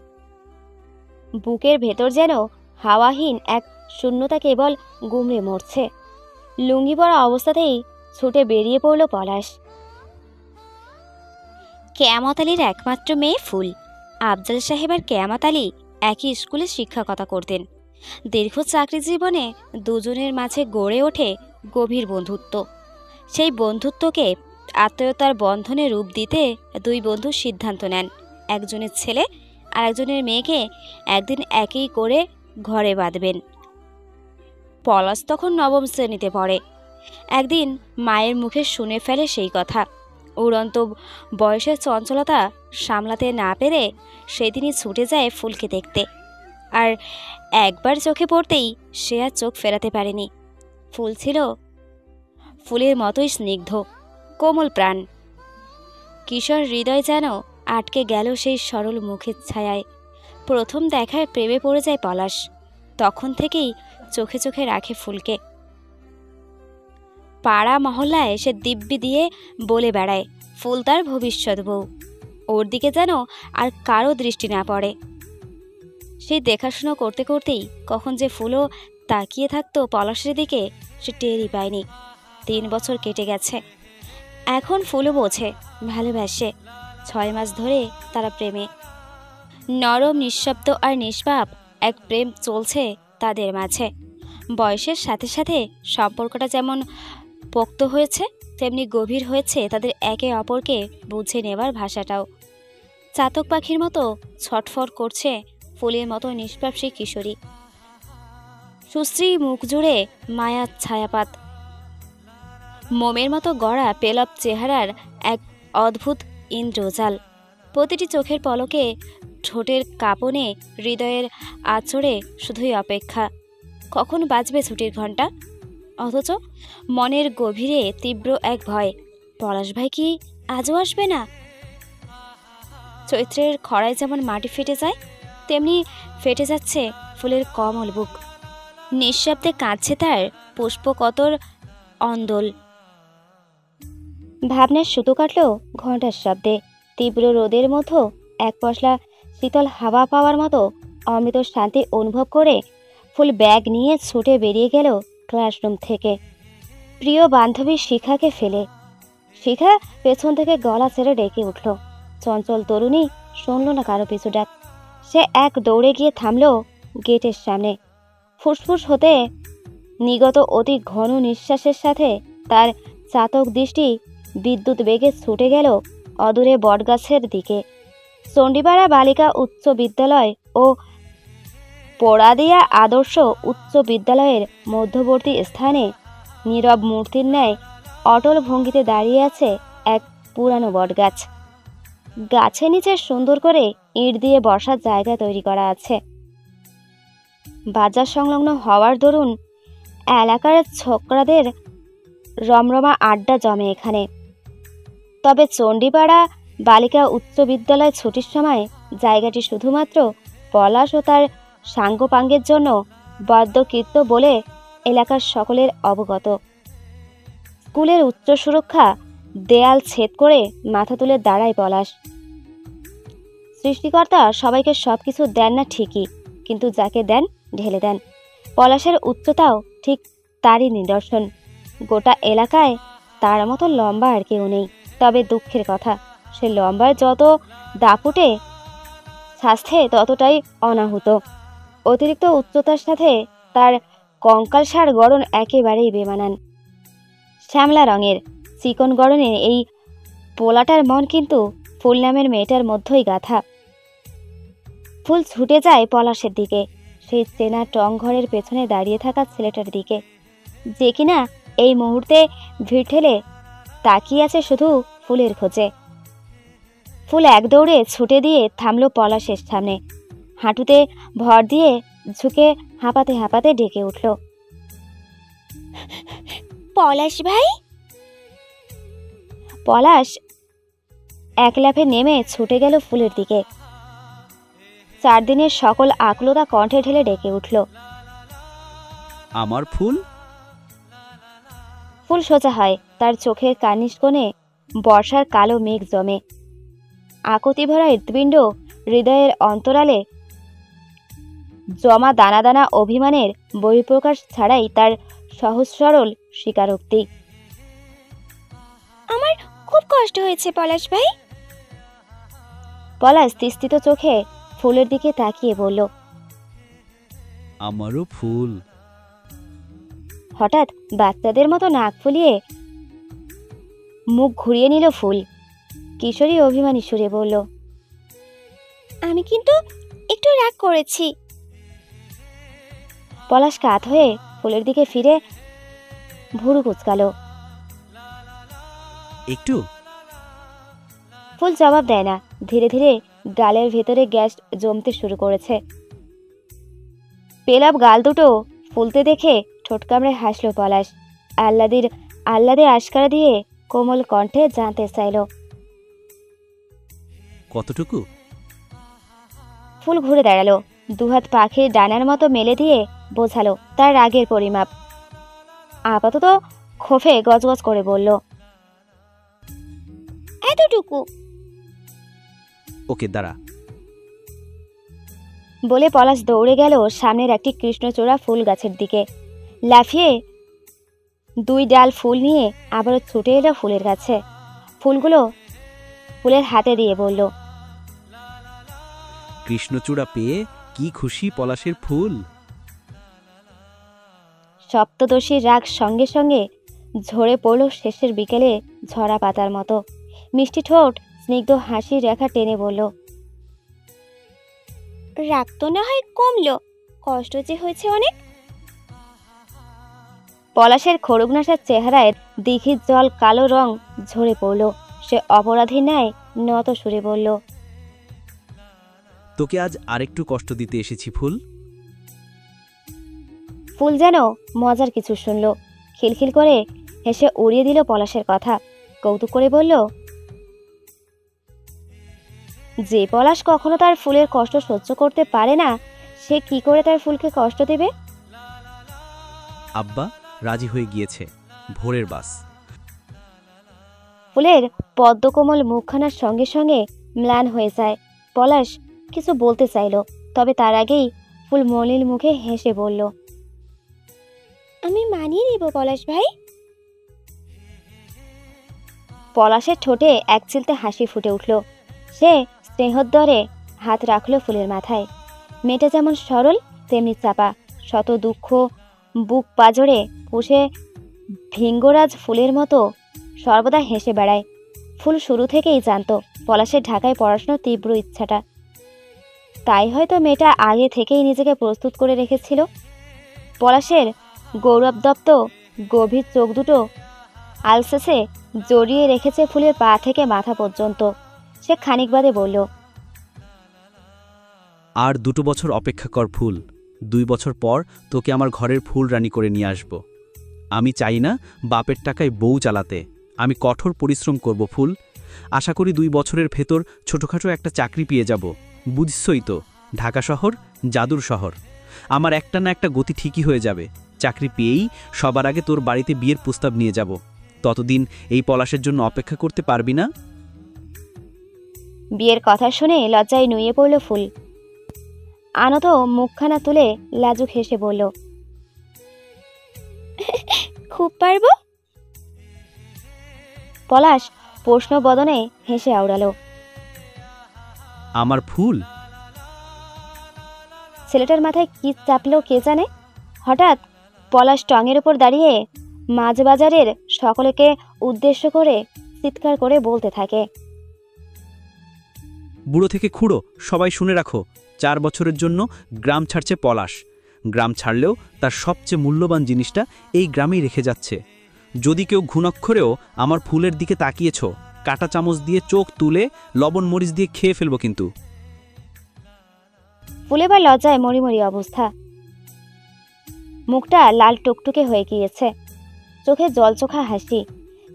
বুকের ভেতর যেন হাওয়াহীন এক শূন্যতা কেবল গুমড়ে মরছে। লুঙ্গি পরা অবস্থাতেই ছুটে বেরিয়ে পড়ল পলাশ। কেয়ামত আলীর একমাত্র মেয়ে ফুল। আফজাল সাহেব আর কেয়ামত আলী একই স্কুলে শিক্ষকতা করতেন। দীর্ঘ চাকরি জীবনে দুজনের মাঝে গড়ে ওঠে গভীর বন্ধুত্ব। সেই বন্ধুত্বকে আত্মীয়তার বন্ধনে রূপ দিতে দুই বন্ধু সিদ্ধান্ত নেন একজনের ছেলে আর একজনের মেয়েকে একদিন একই করে ঘরে বাঁধবেন। পলাশ তখন 9ম শ্রেণীতে পড়ে। একদিন মায়ের মুখে শুনে ফেলে সেই কথা। উড়ন্ত বয়সের চঞ্চলতা সামলাতে না পেরে সেদিনই ছুটে যায় ফুলকে দেখতে। আর একবার চোখে পড়তেই সে আর চোখ ফেরাতে পারেনি। ফুল ছিল ফুলের মতোই স্নিগ্ধ, কোমল প্রাণ। কিশোর হৃদয় যেন আটকে গেল সেই সরল মুখের ছায়ায়। প্রথম দেখায় প্রেমে পড়ে যায় পলাশ। তখন থেকেই চোখে চোখে রাখে ফুলকে। পাড়া মহল্লায় সে দিব্যি দিয়ে বলে বেড়ায় ফুল তার ভবিষ্যৎ বউ। ওর দিকে যেন আর কারো দৃষ্টি না পড়ে। সেই দেখাশুনো করতে করতেই কখন যে ফুলও তাকিয়ে থাকতো পলাশের দিকে সে টেরই পায়নি। 3 বছর কেটে গেছে। এখন ফুলও বোঝে, ভালোবাসে। 6 মাস ধরে তারা প্রেমে। নরম, নিঃশব্দ আর নিষ্পাপ এক প্রেম চলছে তাদের মাঝে। বয়সের সাথে সাথে সম্পর্কটা যেমন পোক্ত হয়েছে, তেমনি গভীর হয়েছে তাদের একে অপরকে বুঝে নেবার ভাষাটাও। চাতক পাখির মতো ছটফট করছে ফুলের মতো নিষ্পাপ সেই কিশোরী। সুশ্রী মুখ জুড়ে মায়ার ছায়াপাত। মোমের মতো গড়া পেলব চেহারার এক অদ্ভুত ইন্দ্রজাল। প্রতিটি চোখের পলকে ঠোঁটের কাঁপনে, হৃদয়ের আঁচড়ে শুধুই অপেক্ষা। কখন বাজবে ছুটির ঘন্টা? অথচ মনের গভীরে তীব্র এক ভয়, পলাশ ভাই কি আজও আসবে না? চৈত্রের খরায় যেমন মাটি ফেটে যায়, তেমনি ফেটে যাচ্ছে ফুলের কমল বুক। নিঃশব্দে কাঁদছে তার পুষ্পকতর অন্দোল। ভাবনার সুতো কাটল ঘণ্টার শব্দে। তীব্র রোদের মধ্যে এক পশলা শীতল হাওয়া পাওয়ার মতো অমৃত শান্তি অনুভব করে ফুল ব্যাগ নিয়ে ছুটে বেরিয়ে গেল ক্লাসরুম থেকে, প্রিয় বান্ধবী শিখাকে ফেলে। শিখা পেছন থেকে গলা ছেড়ে ডেকে উঠল। চঞ্চল তরুণী শুনল না কারো পিছু ডাক। সে এক দৌড়ে গিয়ে থামল গেটের সামনে। ফুসফুস হতে নিগত অতি ঘন নিঃশ্বাসের সাথে তার চাতক দৃষ্টি বিদ্যুৎ বেগে ছুটে গেল অদূরে বটগাছের দিকে। চণ্ডীপাড়া বালিকা উচ্চ বিদ্যালয় ও পোড়াদিয়া আদর্শ উচ্চ বিদ্যালয়ের মধ্যবর্তী স্থানে নীরব মূর্তির ন্যায় অটল ভঙ্গিতে দাঁড়িয়ে আছে এক পুরানো বটগাছ। গাছের নিচে সুন্দর করে ইট দিয়ে বসার জায়গা তৈরি করা আছে। বাজার সংলগ্ন হওয়ার দরুন এলাকার ছোকরাদের রমরমা আড্ডা জমে এখানে। তবে চণ্ডীপাড়া বালিকা উচ্চ বিদ্যালয় ছুটির সময় জায়গাটি শুধুমাত্র পলাশ ও তার সাঙ্গপাঙ্গের জন্য বদ্ধকৃত বলে এলাকার সকলের অবগত। স্কুলের উচ্চ সুরক্ষা দেয়াল ছেদ করে মাথা তুলে দাঁড়ায় পলাশ। সৃষ্টিকর্তা সবাইকে সবকিছু দেন না ঠিকই, কিন্তু যাকে দেন ঢেলে দেন। পলাশের উচ্চতাও ঠিক তারই নিদর্শন। গোটা এলাকায় তার মতো লম্বা আর কেউ নেই। তবে দুঃখের কথা, সে লম্বায় যত দাপুটে, স্বাস্থ্যে ততটাই অনাহুত। অতিরিক্ত উচ্চতার সাথে তার কঙ্কালসার গড়ন একেবারেই বেমানান। শ্যামলা রঙের চিকন গড়নের এই পোলাটার মন কিন্তু ফুল নামের মেয়েটার মধ্যেই গাঁথা। ফুল ছুটে যায় পলাশের দিকে, সেই চেনা টং ঘরের পেছনে দাঁড়িয়ে থাকা ছেলেটার দিকে, যে কিনা এই মুহূর্তে ভিড় ঠেলে তাকিয়ে আছে শুধু ফুলের খোঁজে। ফুল এক দৌড়ে ছুটে দিয়ে থামল পলাশের সামনে। হাঁটুতে ভর দিয়ে ঝুঁকে হাঁপাতে হাঁপাতে ডেকে উঠল, পলাশ ভাই। পলাশ এক লাফে নেমে ছুটে গেল ফুলের দিকে। 4 দিনের সকল আকুলতা কণ্ঠে ঢেলে ডেকে উঠল, আমার ফুল। ফুল সোজা হয়, তার চোখের কার্নিশ কোণে বর্ষার কালো মেঘ জমে। আকুতি ভরা হৃৎপিণ্ড, হৃদয়ের অন্তরালে জমা দানা দানা অভিমানের বহিঃপ্রকাশ ছাড়াই তার সহজ সরল স্বীকারোক্তি, আমার খুব কষ্ট হয়েছে পলাশ ভাই। পলাশ তিস্তিত চোখে ফুলের দিকে তাকিয়ে বলল, আমারও ফুল। হঠাৎ বাচ্চাদের মতো নাক ফুলিয়ে মুখ ঘুরিয়ে নিল ফুল। কিশোরী অভিমানী সুরে বলল, আমি কিন্তু একটু রাগ করেছি। পলাশ কাত হয়ে ফুলের দিকে ফিরে ভুরু কুচকালো। একটু। ফুল জবাব দেয় না। ধীরে ধীরে গালের ভেতরে গ্যাস জমতে শুরু করেছে। পেলাব গাল দুটো ফুলতে দেখে ঠোঁট কামড়ে হাসল পলাশ। আহ্লাদে আশকারা দিয়ে কোমল কণ্ঠে জানতে চাইল, কতটুকু? ফুল ঘুরে দাঁড়ালো, দুহাত পাখির ডানার মতো মেলে দিয়ে বোঝালো তার রাগের পরিমাপ। আপাতত ক্ষোভে গজগজ করে বলল, এতটুকু। ওকে দাঁড়া। বলে পলাশ দৌড়ে গেল সামনের একটি কৃষ্ণচূড়া ফুল গাছের দিকে। লাফিয়ে 2 ডাল ফুল নিয়ে আবারও ছুটে এলো ফুলের কাছে। ফুলগুলো ফুলের হাতে দিয়ে বলল, কৃষ্ণচূড়া পেয়ে কি খুশি পলাশের ফুল। সপ্তদশীর রাগ সঙ্গে সঙ্গে ঝরে পড়ল শেষের বিকেলে ঝরা পাতার মতো। মিষ্টি ঠোঁট স্নিগ্ধ হাসির রেখা টেনে বলল, রাগ তো না হয় কমলো, কষ্ট যে হয়েছে অনেক। পলাশের খড়গনাশার চেহারায় দিঘির জল কালো রং ঝরে পড়ল। সে অপরাধী ন্যায় নত সুরে বলল, তোকে আজ আরেকটু কষ্ট দিতে এসেছি ফুল। ফুল যেন মজার কিছু শুনল, খিলখিল করে হেসে উড়িয়ে দিল পলাশের কথা। কৌতুক করে বলল, যে পলাশ কখনো তার ফুলের কষ্ট সহ্য করতে পারে না, সে কি করে তার ফুলকে কষ্ট দেবে? আব্বা রাজি হয়ে গিয়েছে, ভোরের বাস। ফুলের পদ্মকোমল মুখখানার সঙ্গে সঙ্গে ম্লান হয়ে যায়। পলাশ কিছু বলতে চাইল, তবে তার আগেই ফুল মলিন মুখে হেসে বলল, আমি মানিয়ে নিব পলাশ ভাই। পলাশের ঠোঁটে এক চিলতে হাসি ফুটে উঠল। সে স্নেহোদ্দরে হাত রাখল ফুলের মাথায়। মেয়েটা যেমন সরল তেমনি চাপা, শত দুঃখ বুক পাজরে পুষে ভিঙ্গরাজ ফুলের মতো সর্বদা হেসে বেড়ায়। ফুল শুরু থেকেই জানত পলাশের ঢাকায় পড়াশোনার তীব্র ইচ্ছাটা, তাই হয়তো মেয়েটা আগে থেকেই নিজেকে প্রস্তুত করে রেখেছিল। পলাশের গৌরবদপ্ত গভীর চোখ দুটো আলসেসে জড়িয়ে রেখেছে ফুলের পা থেকে মাথা পর্যন্ত। সে খানিক বাদে বলল, আর 2 বছর অপেক্ষা কর ফুল, 2 বছর পর তোকে আমার ঘরের ফুল রানী করে নিয়ে আসব। আমি চাই না বাপের টাকায় বউ চালাতে, আমি কঠোর পরিশ্রম করব ফুল। আশা করি 2 বছরের ভেতর ছোটখাটো একটা চাকরি পেয়ে যাব। বুঝছই তো, ঢাকা শহর জাদুর শহর, আমার একটা না একটা গতি ঠিকই হয়ে যাবে। চাকরি পেয়েই সবার আগে তোর বাড়িতে বিয়ের প্রস্তাব নিয়ে যাব। ততদিন এই পলাশের জন্য অপেক্ষা করতে পারবি না? বিয়ের কথা শুনে লজ্জায় নুয়ে পড়ল ফুল। আনত মুখখানা তুলে লাজুক হেসে বলল, খুব পারবো। পলাশ প্রশ্ন বদনে হেসে আওড়ালো, আমার ফুল। ছেলেটার মাথায় কি চাপলো কে জানে। হঠাৎ পলাশ টঙের উপর দাঁড়িয়ে মাঝবাজারের সকলকে উদ্দেশ্য করে চিৎকার করে বলতে থাকে, বুড়ো থেকে খুঁড়ো সবাই শুনে রাখো, 4 বছরের জন্য গ্রাম ছাড়ছে পলাশ। গ্রাম ছাড়লেও তার সবচেয়ে মূল্যবান জিনিসটা এই গ্রামেই রেখে যাচ্ছে। যদি কেউ ঘুণাক্ষরেও আমার ফুলের দিকে তাকিয়েছ, কাঁটা চামচ দিয়ে চোখ তুলে লবণ মরিচ দিয়ে খেয়ে ফেলবো কিন্তু। ফুল এবার লজ্জায় মরিমরি অবস্থা, মুখটা লাল টুকটুকে হয়ে গিয়েছে, চোখে জলচোখা হাসি।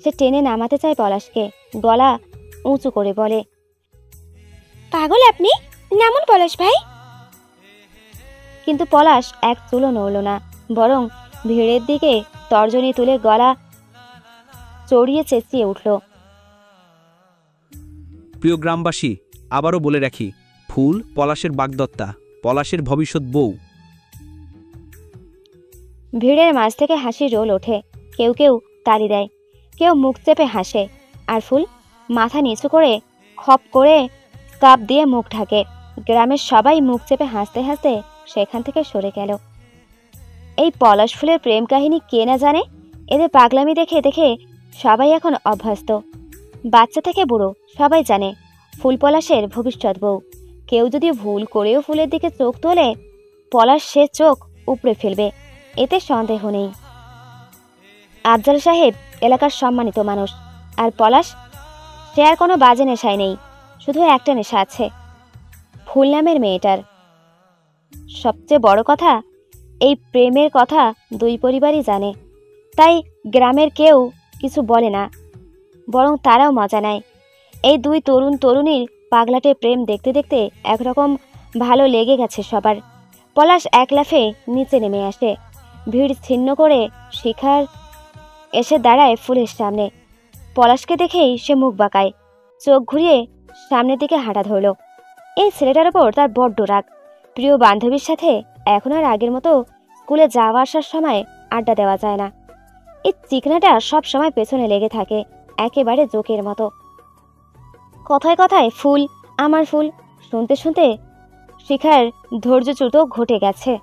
সে টেনে নামাতে চায় পলাশকে, গলা উঁচু করে বলে, পাগল আপনি, নামুন পলাশ ভাই। কিন্তু পলাশ এক চুলও নড়ল না, বরং ভিড়ের দিকে তর্জনী তুলে গলা চড়িয়ে চেঁচিয়ে উঠল, প্রিয় গ্রামবাসী, আবারও বলে রাখি, ফুল পলাশের বাগদত্তা, পলাশের ভবিষ্যৎ বউ। ভিড়ের মাঝ থেকে হাসির রোল ওঠে। কেউ কেউ তালি দেয়, কেউ মুখ চেপে হাসে, আর ফুল মাথা নিচু করে খপ করে কাপ দিয়ে মুখ ঢাকে। গ্রামের সবাই মুখ চেপে হাসতে হাসতে সেখান থেকে সরে গেল। এই পলাশ ফুলের প্রেম কাহিনী কে না জানে। এদের পাগলামি দেখে দেখে সবাই এখন অভ্যস্ত। বাচ্চা থেকে বুড়ো সবাই জানে ফুল পলাশের ভবিষ্যৎ বউ। কেউ যদি ভুল করেও ফুলের দিকে চোখ তোলে, পলাশ সে চোখ উপড়ে ফেলবে, এতে সন্দেহ নেই। আফজাল সাহেব এলাকার সম্মানিত মানুষ, আর পলাশ, সে আর কোনো বাজে নেশায় নেই, শুধু একটা নেশা আছে, ফুল নামের মেয়েটার। সবচেয়ে বড় কথা, এই প্রেমের কথা 2 পরিবারই জানে, তাই গ্রামের কেউ কিছু বলে না, বরং তারাও মজা নেয়। এই 2 তরুণ তরুণীর পাগলাটে প্রেম দেখতে দেখতে একরকম ভালো লেগে গেছে সবার। পলাশ এক লাফে নিচে নেমে আসে, ভিড় ছিন্ন করে শিখার এসে দাঁড়ায় ফুলের সামনে। পলাশকে দেখেই সে মুখ বাঁকায়, চোখ ঘুরিয়ে সামনের দিকে হাঁটা ধরল। এই ছেলেটার ওপর তার বড্ড রাগ। প্রিয় বান্ধবীর সাথে এখন আর আগের মতো স্কুলে যাওয়া আসার সময় আড্ডা দেওয়া যায় না। এই চিকনাটা সব সময় পেছনে লেগে থাকে, একেবারে জোকের মতো। কথায় কথায় ফুল, আমার ফুল শুনতে শুনতে শিখার ধৈর্যচ্যুত ঘটে গেছে।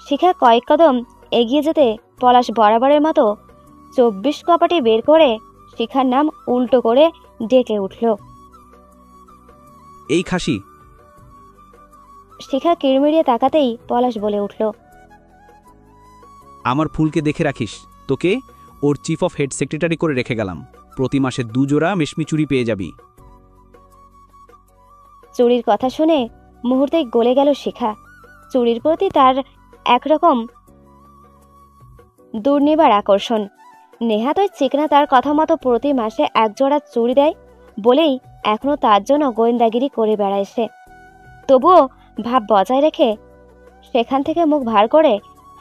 শিখা কয়েক কদম এগিয়ে যেতে পলাশ বরাবরের মতো 24 কপাটি বের করে শিখার নাম উল্টো করে ডেকে উঠল, এই খাসি। শিখা কিড়মিড়িয়ে তাকাতেই পলাশ বলে উঠল, আমার ফুলকে দেখে রাখিস, তোকে ওর চিফ অফ হেড সেক্রেটারি করে রেখে গেলাম। প্রতি মাসে 2 জোড়া মেশমি চুড়ি পেয়ে যাবি। চুরির কথা শুনে মুহূর্তেই গলে গেল শিখা। চুড়ির প্রতি তার একরকম দুর্নিবার আকর্ষণ। নেহাত ওই চিকনা তার কথা মতো প্রতি মাসে একজোড়া চুড়ি দেয় বলেই এখনো তার জন্য গোয়েন্দাগিরি করে বেড়ায় সে। তবুও ভাব বজায় রেখে সেখান থেকে মুখ ভার করে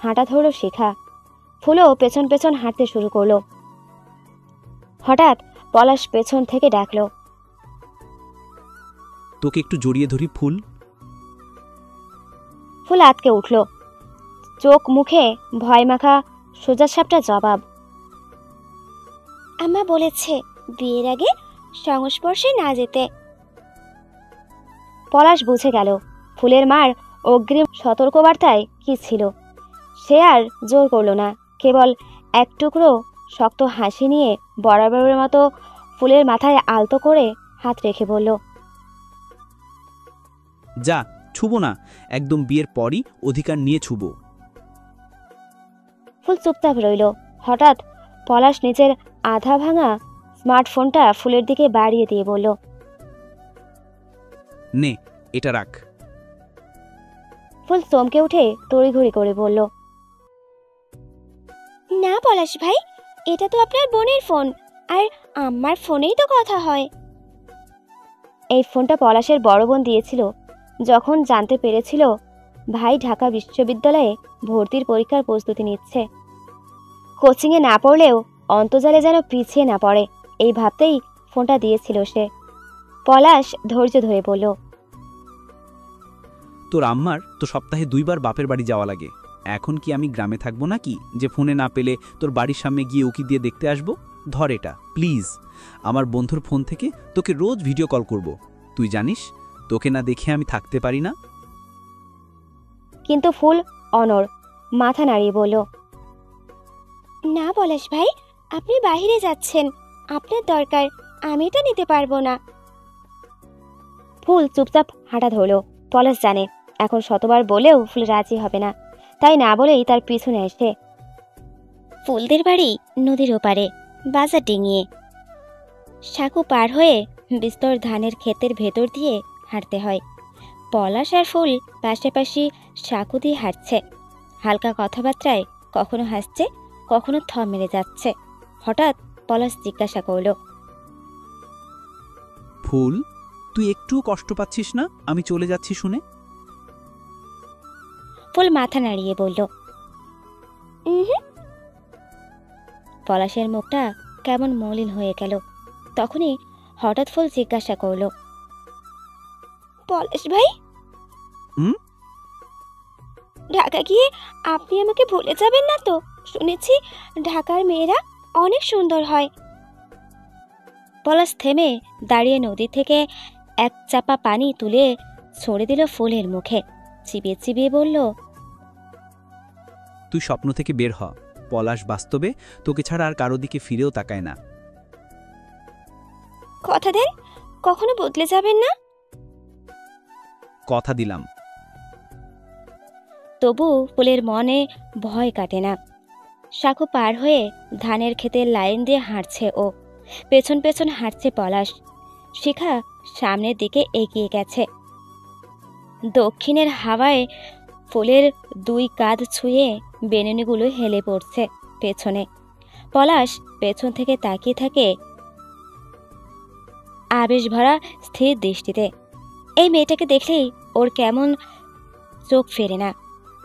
হাঁটা ধরল শিখা। ফুলও পেছন পেছন হাঁটতে শুরু করলো। হঠাৎ পলাশ পেছন থেকে ডাকলো, তোকে একটু জড়িয়ে ধরি ফুল। ফুল আটকে উঠল, চোখ মুখে ভয় মাখা সোজাসাপটা জবাব, আম্মা বলেছে বিয়ের আগে সংস্পর্শে না যেতে। পলাশ বুঝে গেল ফুলের মার অগ্রিম সতর্কবার্তায় কি ছিল। সে আর জোর করল না, কেবল এক টুকরো শক্ত হাসি নিয়ে বরাবরের মতো ফুলের মাথায় আলতো করে হাত রেখে বলল, যা, ছুবো না, একদম বিয়ের পরই অধিকার নিয়ে ছুবো। ফুল চুপচাপ রইল। হঠাৎ পলাশ নিজের আধা ভাঙা স্মার্টফোনটা ফুলের দিকে বাড়িয়ে দিয়ে বলল, নে, এটা রাখ। ফুল চমকে উঠে তড়িঘড়ি করে বলল, না পলাশ ভাই, এটা তো আপনার বোনের ফোন, আর আমার ফোনেই তো কথা হয়। এই ফোনটা পলাশের বড় বোন দিয়েছিল যখন জানতে পেরেছিল ভাই ঢাকা বিশ্ববিদ্যালয়ে ভর্তির পরীক্ষার প্রস্তুতি নিচ্ছে। কোচিংয়ে না পড়লেও অন্তর্জালে যেন পিছিয়ে না পড়ে, এই ভাবতেই ফোনটা দিয়েছিল সে। পলাশ ধৈর্য ধরে বলল, তোর আম্মার তো সপ্তাহে 2 বার বাপের বাড়ি যাওয়া লাগে। এখন কি আমি গ্রামে থাকবো নাকি যে ফোনে না পেলে তোর বাড়ির সামনে গিয়ে উকি দিয়ে দেখতে আসবো? ধর এটা প্লিজ। আমার বন্ধুর ফোন থেকে তোকে রোজ ভিডিও কল করব। তুই জানিস তোকে না দেখে আমি থাকতে পারি না। কিন্তু ফুল অনড় মাথা নাড়িয়ে বলল, না পলাশ ভাই, আপনি বাইরে যাচ্ছেন, আপনার দরকার, আমি এটা নিতে পারবো না। ফুল চুপচাপ হাঁটা ধরল। পলাশ জানে এখন শতবার বলেও ফুল রাজি হবে না, তাই না বলেই তার পিছনে এসে। ফুলদের বাড়ি নদীর ওপারে, বাজার ডিঙিয়ে। সাঁকু পার হয়ে বিস্তর ধানের ক্ষেতের ভেতর দিয়ে হাঁটতে হয়। পলাশ আর ফুল পাশাপাশি সাঁকু দিয়ে হাঁটছে। হালকা কথাবার্তায় কখনো হাসছে, কখনো থম মেরে যাচ্ছে। হঠাৎ পলাশ জিজ্ঞাসা করল, ফুল, তুই একটুও কষ্ট পাচ্ছিস না আমি চলে যাচ্ছি শুনে? ফুল মাথা নাড়িয়ে বলল, পলাশের মুখটা কেমন মলিন হয়ে গেল। তখনই হঠাৎ ফুল জিজ্ঞাসা করল, পলাশ ভাই, ঢাকা গিয়ে আপনি আমাকে ভুলে যাবেন না তো? শুনেছি ঢাকার মেয়েরা অনেক সুন্দর হয়। পলাশ থেমে দাঁড়িয়ে নদী থেকে এক চাপা পানি তুলে ছড়ে দিল ফুলের মুখে। চিবিয়ে চিবিয়ে বলল, তুই স্বপ্ন থেকে বের হ। পলাশ বাস্তবে তোকে ছাড়া আর কারো দিকে ফিরেও তাকায় না। কথা দেন কখনো বদলে যাবেন না? কথা দিলাম। তবু ফুলের মনে ভয় কাটে না। সাঁকু পার হয়ে ধানের ক্ষেতের লাইন দিয়ে হাঁটছে ও, পেছন পেছন হাঁটছে পলাশ। শিখা সামনের দিকে এগিয়ে গেছে। দক্ষিণের হাওয়ায় ফুলের 2 কাঁধ ছুঁয়ে বেনুনিগুলো হেলে পড়ছে পেছনে। পলাশ পেছন থেকে তাকিয়ে থাকে আবেশ ভরা স্থির দৃষ্টিতে। এই মেয়েটাকে দেখলেই ওর কেমন চোখ ফেরে না।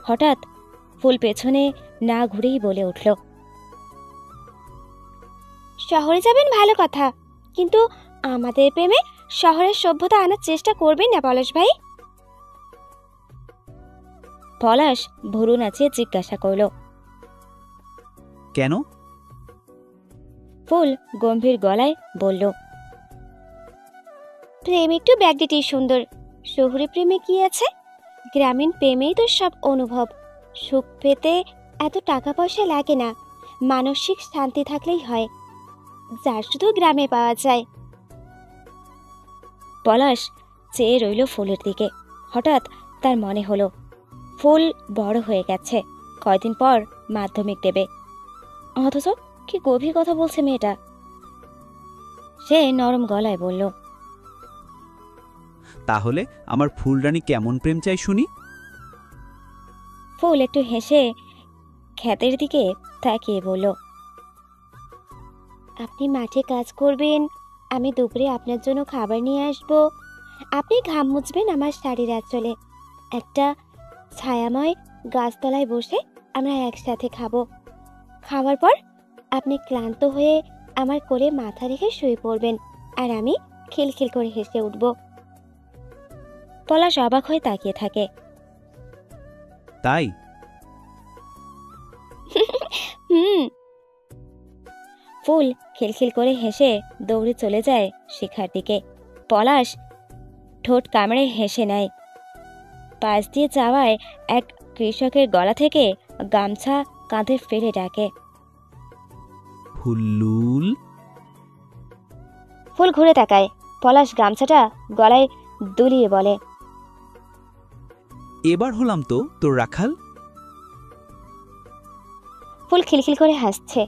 হঠাৎ ফুল পেছনে না ঘুরেই বলে উঠল, শহরে যাবেন ভালো কথা, কিন্তু আমাদের প্রেমে শহরের সভ্যতা আনার চেষ্টা করবেন না পলাশ ভাই। পলাশ ভুরু নাচিয়ে জিজ্ঞাসা করল, কেন? ফুল গম্ভীর গলায় বলল, প্রেম একটু ব্যাগডিটি সুন্দর, শহুরে প্রেমে কি আছে? গ্রামীণ প্রেমেই তো সব অনুভব। সুখ পেতে এত টাকা পয়সা লাগে না, মানসিক শান্তি থাকলেই হয়, যা শুধু গ্রামে পাওয়া যায়। পলাশ চেয়ে রইল ফুলের দিকে। হঠাৎ তার মনে হলো ফুল বড় হয়ে গেছে, কয়দিন পর মাধ্যমিক দেবে। অথচ কি গভীর কথা বলছে মেয়েটা। সে নরম গলায় বলল, তাহলে আমার ফুলরানী কেমন প্রেম চাই শুনি? ফুল একটু হেসে ক্ষেতের দিকে তাকিয়ে বলল, আপনি মাঠে কাজ করবেন, আমি দুপুরে আপনার জন্য খাবার নিয়ে আসব, আপনি ঘাম মুছবেন আমার শাড়ির আঁচলে, একটা ছায়াময় গাছতলায় বসে আমরা একসাথে খাবো। খাওয়ার পর আপনি ক্লান্ত হয়ে আমার কোলে মাথা রেখে শুয়ে পড়বেন, আর আমি খিলখিল করে হেসে উঠব। পলাশ অবাক হয়ে তাকিয়ে থাকে। তাই? হুম। ফুল খিলখিল করে হেসে দৌড়ে চলে যায় শিখার দিকে। পলাশ ঠোঁট কামড়ে হেসে নেয়। পাশ দিয়ে যাওয়ায় এক কৃষকের গলা থেকে গামছা কাঁধে ফেলে ডাকে, ফুল্লুল। ফুল ঘুরে তাকায়। পলাশ গামছাটা গলায় দুলিয়ে বলে, এবার হলাম তো তোর রাখাল। ফুল খিলখিল করে হাসছে।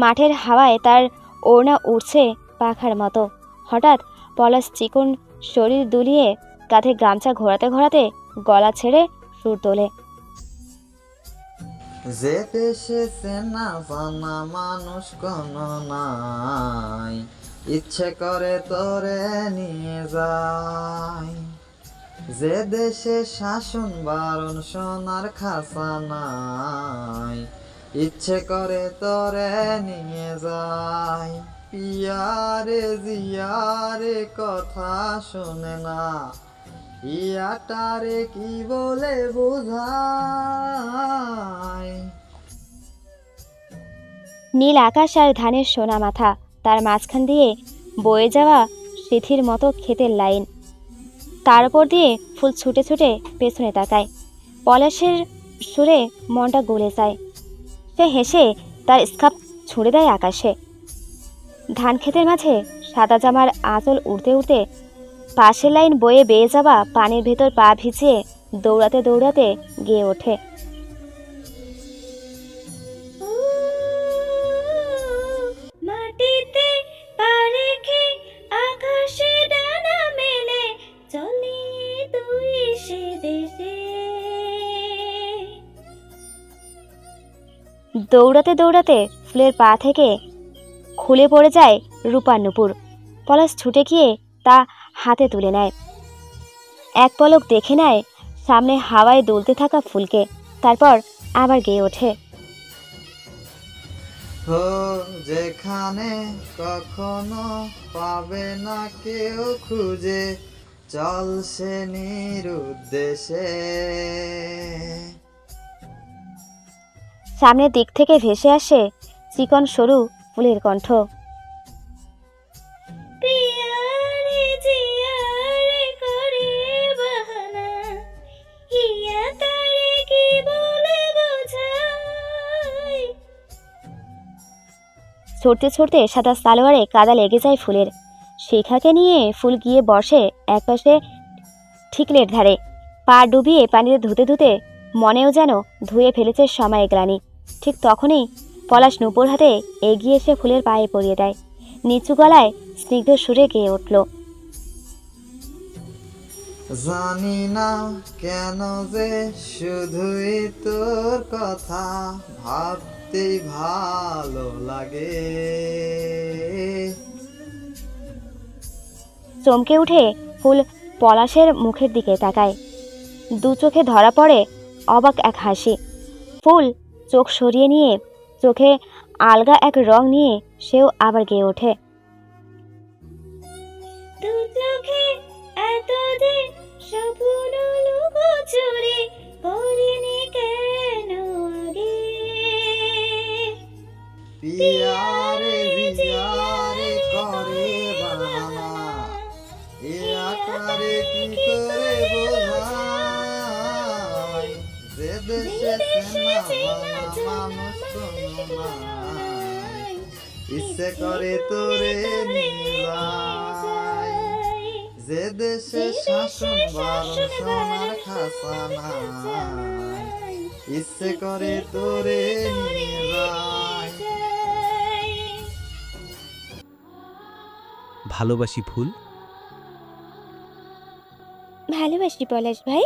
মাঠের হাওয়ায় তার ওড়না উড়ছে পাখার মতো। হঠাৎ পলাশ চিকন শরীর দুলিয়ে কাঁধে গামছা ঘোরাতে ঘোরাতে গলা ছেড়ে সুর তোলে, যে দেশে চেনা জানা মানুষ কোনো নাই, ইচ্ছে করে তোরে নিয়ে যায়। যে দেশে শাসন বারণ সোনার খাসা নাই, ইচ্ছে করে তোরে নিয়ে যায়। পিয়ারে জিয়ারে কথা শোনে না, ইয়াটারে কি বলে বোঝায়। নীল আকাশ আর ধানের সোনা মাথা, তার মাঝখান দিয়ে বয়ে যাওয়া সিথির মতো ক্ষেতের লাইন। তার উপর দিয়ে ফুল ছুটে ছুটে পেছনে তাকায়। পলাশের সুরে মনটা গলে যায়। সে হেসে তার স্কার্ফ ছুঁড়ে দেয় আকাশে। ধান ক্ষেতের মাঝে সাদা জামার আঁচল উড়তে উড়তে পাশের লাইন বয়ে বেয়ে যাওয়া পানির ভেতর পা ভিজিয়ে দৌড়াতে দৌড়াতে গেয়ে ওঠে, মাটিতে পা রেখে আকাশে ডানা মেলে চলি তুই সে দেশে। দৌড়াতে দৌড়াতে ফুলের পা থেকে খুলে পড়ে যায় রূপার নুপুর। পলাশ ছুটে গিয়ে তা হাতে তুলে নেয়। এক পলক দেখে নেয় সামনে হাওয়ায় দুলতে থাকা ফুলকে, তারপর আবার গেয়ে ওঠে, হো যেখানে কখনো পাবে না কেউ খুঁজে, চল সে নিরুদ্দেশে। সামনের দিক থেকে ভেসে আসে চিকন সরু ফুলের কণ্ঠ, ছুটতে ছুটতে সাদা সালোয়ারে কাদা লেগে যায় ফুলের। শিখাকে নিয়ে ফুল গিয়ে বসে একপাশে ঠিকলের ধারে, পা ডুবিয়ে পানিতে ধুতে ধুতে মনেও যেন ধুয়ে ফেলেছে সময় গ্লানি। ঠিক তখনই পলাশ নুপুর হাতে এগিয়ে এসে ফুলের পায়ে পরিয়ে দেয়। নিচু গলায় স্নিগ্ধ সুরে গেয়ে উঠল, জানি না কেন যে শুধুই তোর কথা ভাবতেই ভালো লাগে। চমকে উঠে ফুল পলাশের মুখের দিকে তাকায়। দু চোখে ধরা পড়ে অবাক এক হাসি। ফুল চোখ সরিয়ে নিয়ে চোখে আলগা এক রং নিয়ে সেও আবার গেয়ে ওঠে, দু চোখে এতদিন স্বপ্ন লুকোচুরি করিনি কেন আগে, পিয়ারে জিয়ারে করে বানা, এ আকারে কি করে বোঝাই। যে দেশে চেনা জানা মানুষ কোনো নাই, ইচ্ছে করে তোরে নিয়ে যায়। যে দেশে শাসন বারণ সোনার খাসা নাই, ইচ্ছে করে তোরে নিয়ে যায়। ভালোবাসি ফুল। ভালোবাসি পলাশ ভাই।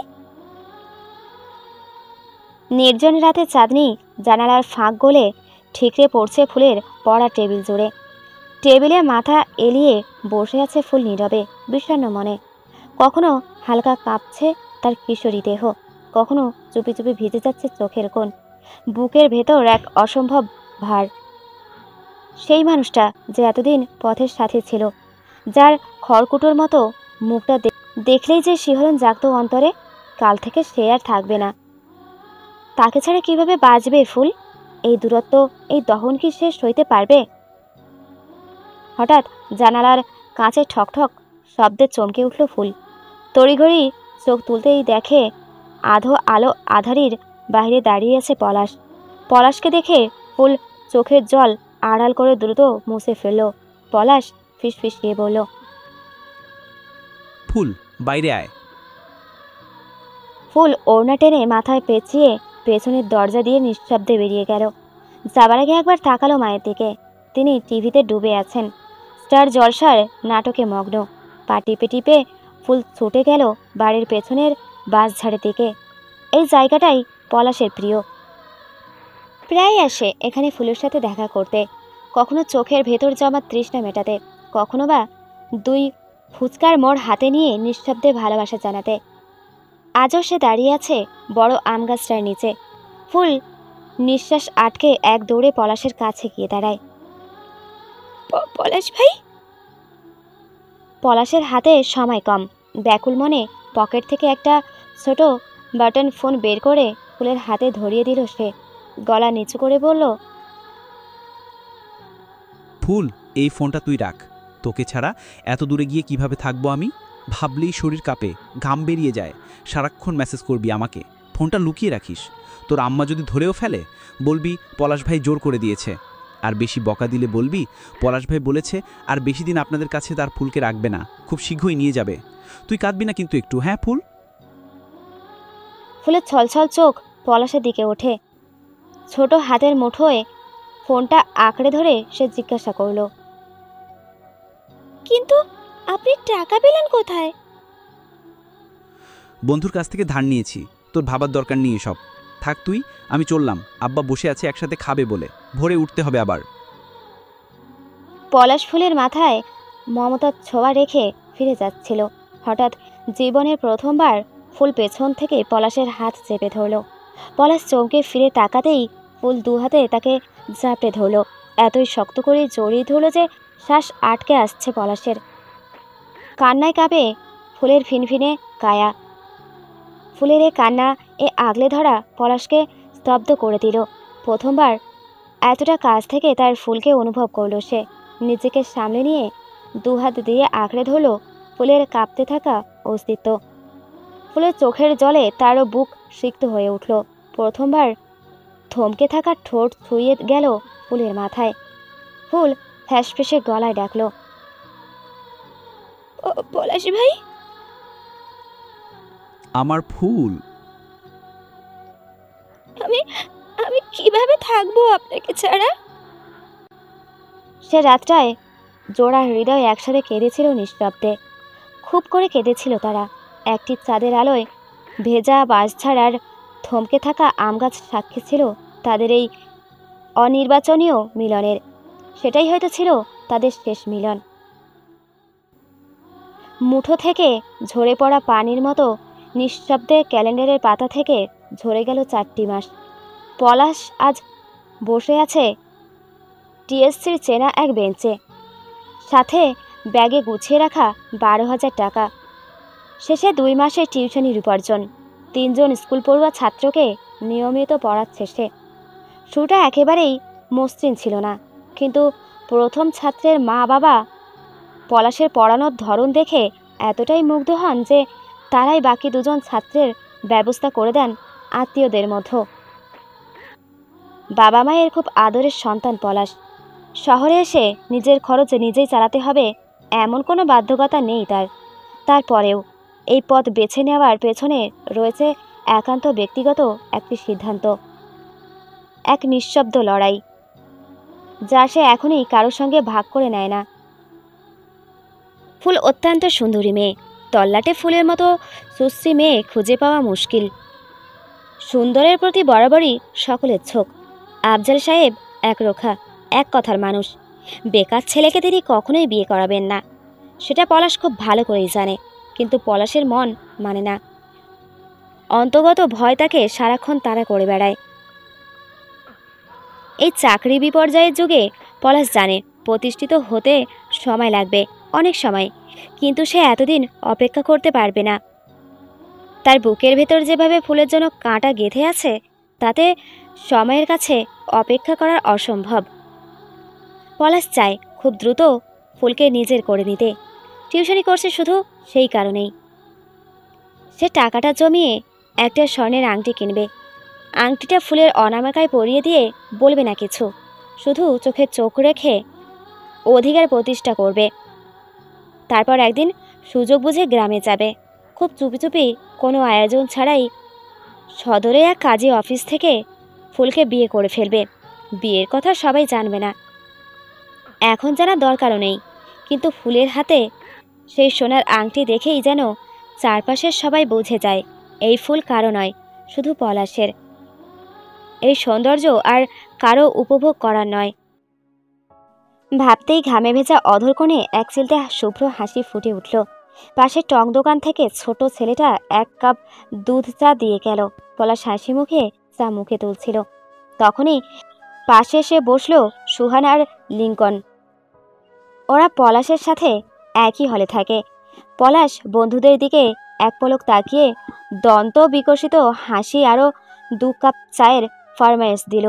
নির্জন রাতে চাঁদনি জানালার ফাঁক গলে ঠিকরে পড়ছে ফুলের পড়া টেবিল জুড়ে। টেবিলে মাথা এলিয়ে বসে আছে ফুল নীরবে বিষণ্ণ মনে। কখনো হালকা কাঁপছে তার কিশোরী দেহ, কখনো চুপি চুপি ভিজে যাচ্ছে চোখের কোণ। বুকের ভেতর এক অসম্ভব ভার। সেই মানুষটা যে এতদিন পথের সাথে ছিল, যার খড়কুটোর মতো মুখটা দেখলেই যে শিহরণ জাগতো অন্তরে, কাল থেকে সে আর থাকবে না। তাকে ছাড়া কিভাবে বাঁচবে ফুল? এই দূরত্ব, এই দহন কি সে সইতে পারবে? হঠাৎ জানালার কাঁচে ঠকঠক শব্দে চমকে উঠল ফুল। তড়িঘড়ি চোখ তুলতেই দেখে আধো আলো আধারির বাইরে দাঁড়িয়ে আছে পলাশ। পলাশকে দেখে ফুল চোখের জল আড়াল করে দ্রুত মুছে ফেলল। পলাশ ফিসফিসিয়ে বলল, ফুল, বাইরে আয়। ফুল ওড়না টেনে মাথায় পেঁচিয়ে পেছনের দরজা দিয়ে নিঃশব্দে বেরিয়ে গেল। যাবার আগে একবার তাকালো মায়ের দিকে। তিনি টিভিতে ডুবে আছেন, স্টার জলসার নাটকে মগ্ন। পা টিপে টিপে ফুল ছুটে গেল বাড়ির পেছনের বাঁশঝাড়ের দিকে। এই জায়গাটাই পলাশের প্রিয়। প্রায় আসে এখানে ফুলের সাথে দেখা করতে, কখনো চোখের ভেতর জমা তৃষ্ণা মেটাতে, কখনো বা দুই ফুচকার মোড় হাতে নিয়ে নিঃশব্দে ভালোবাসা জানাতে। আজও সে দাঁড়িয়ে আছে বড় আম গাছটার নিচে। ফুল নিঃশ্বাস আটকে এক দৌড়ে পলাশের কাছে গিয়ে দাঁড়ায়। পলাশ ভাই। পলাশের হাতে সময় কম। ব্যাকুল মনে পকেট থেকে একটা ছোট বাটন ফোন বের করে ফুলের হাতে ধরিয়ে দিল সে। গলা নিচু করে বলল, ফুল, এই ফোনটা তুই রাখ। তোকে ছাড়া এত দূরে গিয়ে কিভাবে থাকবো আমি? ভাবলেই শরীর কাঁপে, ঘাম বেরিয়ে যায়। সারাক্ষণ মেসেজ করবি আমাকে, ফোনটা লুকিয়ে রাখিস। তোর আম্মা যদি ধরেও ফেলে, বলবি পলাশ ভাই জোর করে দিয়েছে। আর বেশি বকা দিলে বলবি পলাশ ভাই বলেছে আর বেশি দিন আপনাদের কাছে তার ফুলকে রাখবে না, খুব শীঘ্রই নিয়ে যাবে। তুই কাঁদবি না কিন্তু একটু, হ্যাঁ ফুল? ফুলের ছলছল চোখ পলাশের দিকে ওঠে। ছোট হাতের মুঠোয় ফোনটা আঁকড়ে ধরে সে জিজ্ঞাসা করল, কিন্তু আপনি টাকা পেলেন কোথায়? বন্ধুর কাছ থেকে ধার নিয়েছি, তোর ভাবার দরকার নেই এসব। থাক তুই, আমি চললাম। আব্বা বসে আছে একসাথে খাবে বলে, ভোরে উঠতে হবে আবার। পলাশ ফুলের মাথায় মমতার ছোঁয়া রেখে ফিরে যাচ্ছিল। হঠাৎ জীবনের প্রথমবার ফুল পেছন থেকে পলাশের হাত চেপে ধরল। পলাশ চমকে ফিরে তাকাতেই ফুল দু হাতে তাকে ঝাঁপড়ে ধরল। এতই শক্ত করে জড়িয়ে ধরল যে শ্বাস আটকে আসছে পলাশের। কান্নায় কাঁপে ফুলের ফিনফিনে কায়া। ফুলের এ কান্না, এ আগলে ধরা পলাশকে স্তব্ধ করে দিল। প্রথমবার এতটা কাছ থেকে তার ফুলকে অনুভব করলো সে। নিজেকে সামলে নিয়ে দুহাত দিয়ে আঁকড়ে ধরল ফুলের কাঁপতে থাকা অস্তিত্ব। ফুলের চোখের জলে তারও বুক সিক্ত হয়ে উঠল। প্রথমবার থমকে থাকা ঠোঁট ছুঁয়ে গেল ফুলের মাথায়। ফুল ফ্যাসফেসে গলায় ডাকল, পলাশ ভাই। আমার ফুল। আমি আমি কিভাবে থাকবো আপনাকে ছাড়া? সে রাতটায় জোড়া হৃদয় একসাথে কেঁদেছিল নিঃশব্দে। খুব করে কেঁদেছিল তারা। একটি চাঁদের আলোয় ভেজা বাঁশঝাড় আর থমকে থাকা আমগাছ সাক্ষী ছিল তাদের এই অনির্বাচনীয় মিলনের। সেটাই হয়তো ছিল তাদের শেষ মিলন। মুঠো থেকে ঝরে পড়া পানির মতো নিঃশব্দে ক্যালেন্ডারের পাতা থেকে ঝরে গেল 4টি মাস। পলাশ আজ বসে আছে টিএসসির চেনা এক বেঞ্চে, সাথে ব্যাগে গুছিয়ে রাখা 12,000 টাকা। শেষে 2 মাসের টিউশনির উপার্জন। 3 জন স্কুল পড়ুয়া ছাত্রকে নিয়মিত পড়াচ্ছে সে। শুরুটা একেবারেই মসৃণ ছিল না, কিন্তু প্রথম ছাত্রের মা বাবা পলাশের পড়ানোর ধরন দেখে এতটাই মুগ্ধ হন যে তারাই বাকি 2 জন ছাত্রের ব্যবস্থা করে দেন আত্মীয়দের মধ্যে। বাবা মায়ের খুব আদরের সন্তান পলাশ। শহরে এসে নিজের খরচে নিজেই চালাতে হবে এমন কোনো বাধ্যকতা নেই তার। তারপরেও এই পথ বেছে নেওয়ার পেছনে রয়েছে একান্ত ব্যক্তিগত একটি সিদ্ধান্ত, এক নিঃশব্দ লড়াই, যা সে এখনই কারোর সঙ্গে ভাগ করে নেয় না। ফুল অত্যন্ত সুন্দরী মেয়ে, তল্লাটে ফুলের মতো সুশ্রী মেয়ে খুঁজে পাওয়া মুশকিল। সুন্দরের প্রতি বরাবরই সকলের ঝোঁক। আফজাল সাহেব একরোখা, এক কথার মানুষ। বেকার ছেলেকে তিনি কখনোই বিয়ে করাবেন না, সেটা পলাশ খুব ভালো করেই জানে। কিন্তু পলাশের মন মানে না, অন্তর্গত ভয় তাকে সারাক্ষণ তাড়া করে বেড়ায়। এই চাকরি বিপর্যয়ের যুগে পলাশ জানে প্রতিষ্ঠিত হতে সময় লাগবে, অনেক সময়, কিন্তু সে এতদিন অপেক্ষা করতে পারবে না। তার বুকের ভেতর যেভাবে ফুলের জন্য কাঁটা গেঁথে আছে, তাতে সময়ের কাছে অপেক্ষা করা অসম্ভব। পলাশ চায় খুব দ্রুত ফুলকে নিজের করে নিতে। টিউশনি করছে শুধু সেই কারণেই। সে টাকাটা জমিয়ে একটা স্বর্ণের আংটি কিনবে। আংটিটা ফুলের অনামিকায় পরিয়ে দিয়ে বলবে না কিছু, শুধু চোখে চোখ রেখে অধিকার প্রতিষ্ঠা করবে। তারপর একদিন সুযোগ বুঝে গ্রামে যাবে, খুব চুপি চুপি, কোনো আয়োজন ছাড়াই। সদরে এক কাজী অফিস থেকে ফুলকে বিয়ে করে ফেলবে। বিয়ের কথা সবাই জানবে না, এখন জানার দরকারও নেই, কিন্তু ফুলের হাতে সেই সোনার আংটি দেখেই যেন চারপাশের সবাই বুঝে যায় এই ফুল কারো নয়, শুধু পলাশের। এই সৌন্দর্য আর কারো উপভোগ করার নয়। ভাবতেই ঘামে ভেজা অধর কোণে এক চিলতে শুভ্র হাসি ফুটে উঠল। পাশে টং দোকান থেকে ছোট ছেলেটা 1 কাপ দুধ চা দিয়ে গেল। পলাশ হাসি মুখে চা মুখে তুলছিল, তখনই পাশে এসে বসল সুহান আর লিঙ্কন। ওরা পলাশের সাথে একই হলে থাকে। পলাশ বন্ধুদের দিকে এক পলক তাকিয়ে দন্ত বিকশিত হাসি আরও 2 কাপ চায়ের ফরমায়েশ দিল।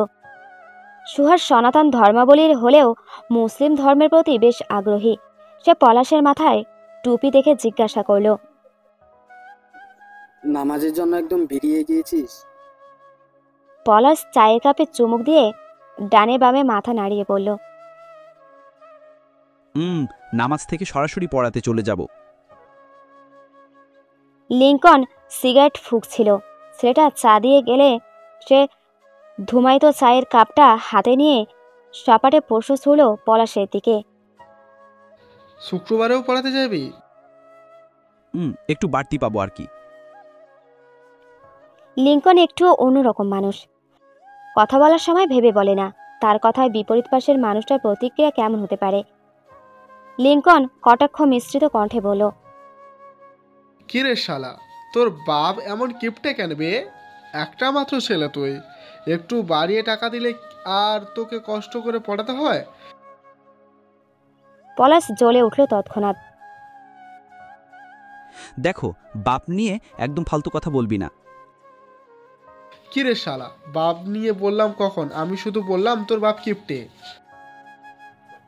সুহার সনাতন ধর্মাবলীর হলেও মুসলিম ধর্মের প্রতি বেশ আগ্রহী। সে পলাশের মাথায় টুপি দেখে জিজ্ঞাসা করল, নামাজের জন্য একদম বেরিয়ে গিয়েছিস? পলাশ চায়ের কাপে চুমুক দিয়ে ডানে বামে মাথা নাড়িয়ে বলল, নামাজ থেকে সরাসরি পড়াতে চলে যাব। লিঙ্কন সিগারেট ফুঁকছিল। ছেলেটা চা দিয়ে গেলে সে ধুমায়িত চায়ের কাপটা হাতে নিয়ে সপাটে প্রশ্ন ছুড়ল পলাশের দিকে। শুক্রবারেও পড়াতে যাবি? একটু বাড়তি পাবো আর কি। লিঙ্কন একটুও অন্যরকম মানুষ, কথা বলার সময় ভেবে বলে না। তার কথায় বিপরীত পাশের মানুষটার প্রতিক্রিয়া কেমন হতে পারে। লিঙ্কন কটাক্ষ মিশ্রিত কণ্ঠে বলল, কিরে শালা, তোর বাপ এমন কিপটে কেন বে? একটা মাত্র ছেলে তুই, একটু বাড়িয়ে টাকা দিলে আর তোকে কষ্ট করে পড়াতে হয়? পলাশ জ্বলে উঠল তৎক্ষণাৎ। দেখো, বাপ নিয়ে একদম ফালতু কথা বলবি না। কিরে শালা, বাপ নিয়ে বললাম কখন? আমি শুধু বললাম তোর বাপ কিপটে।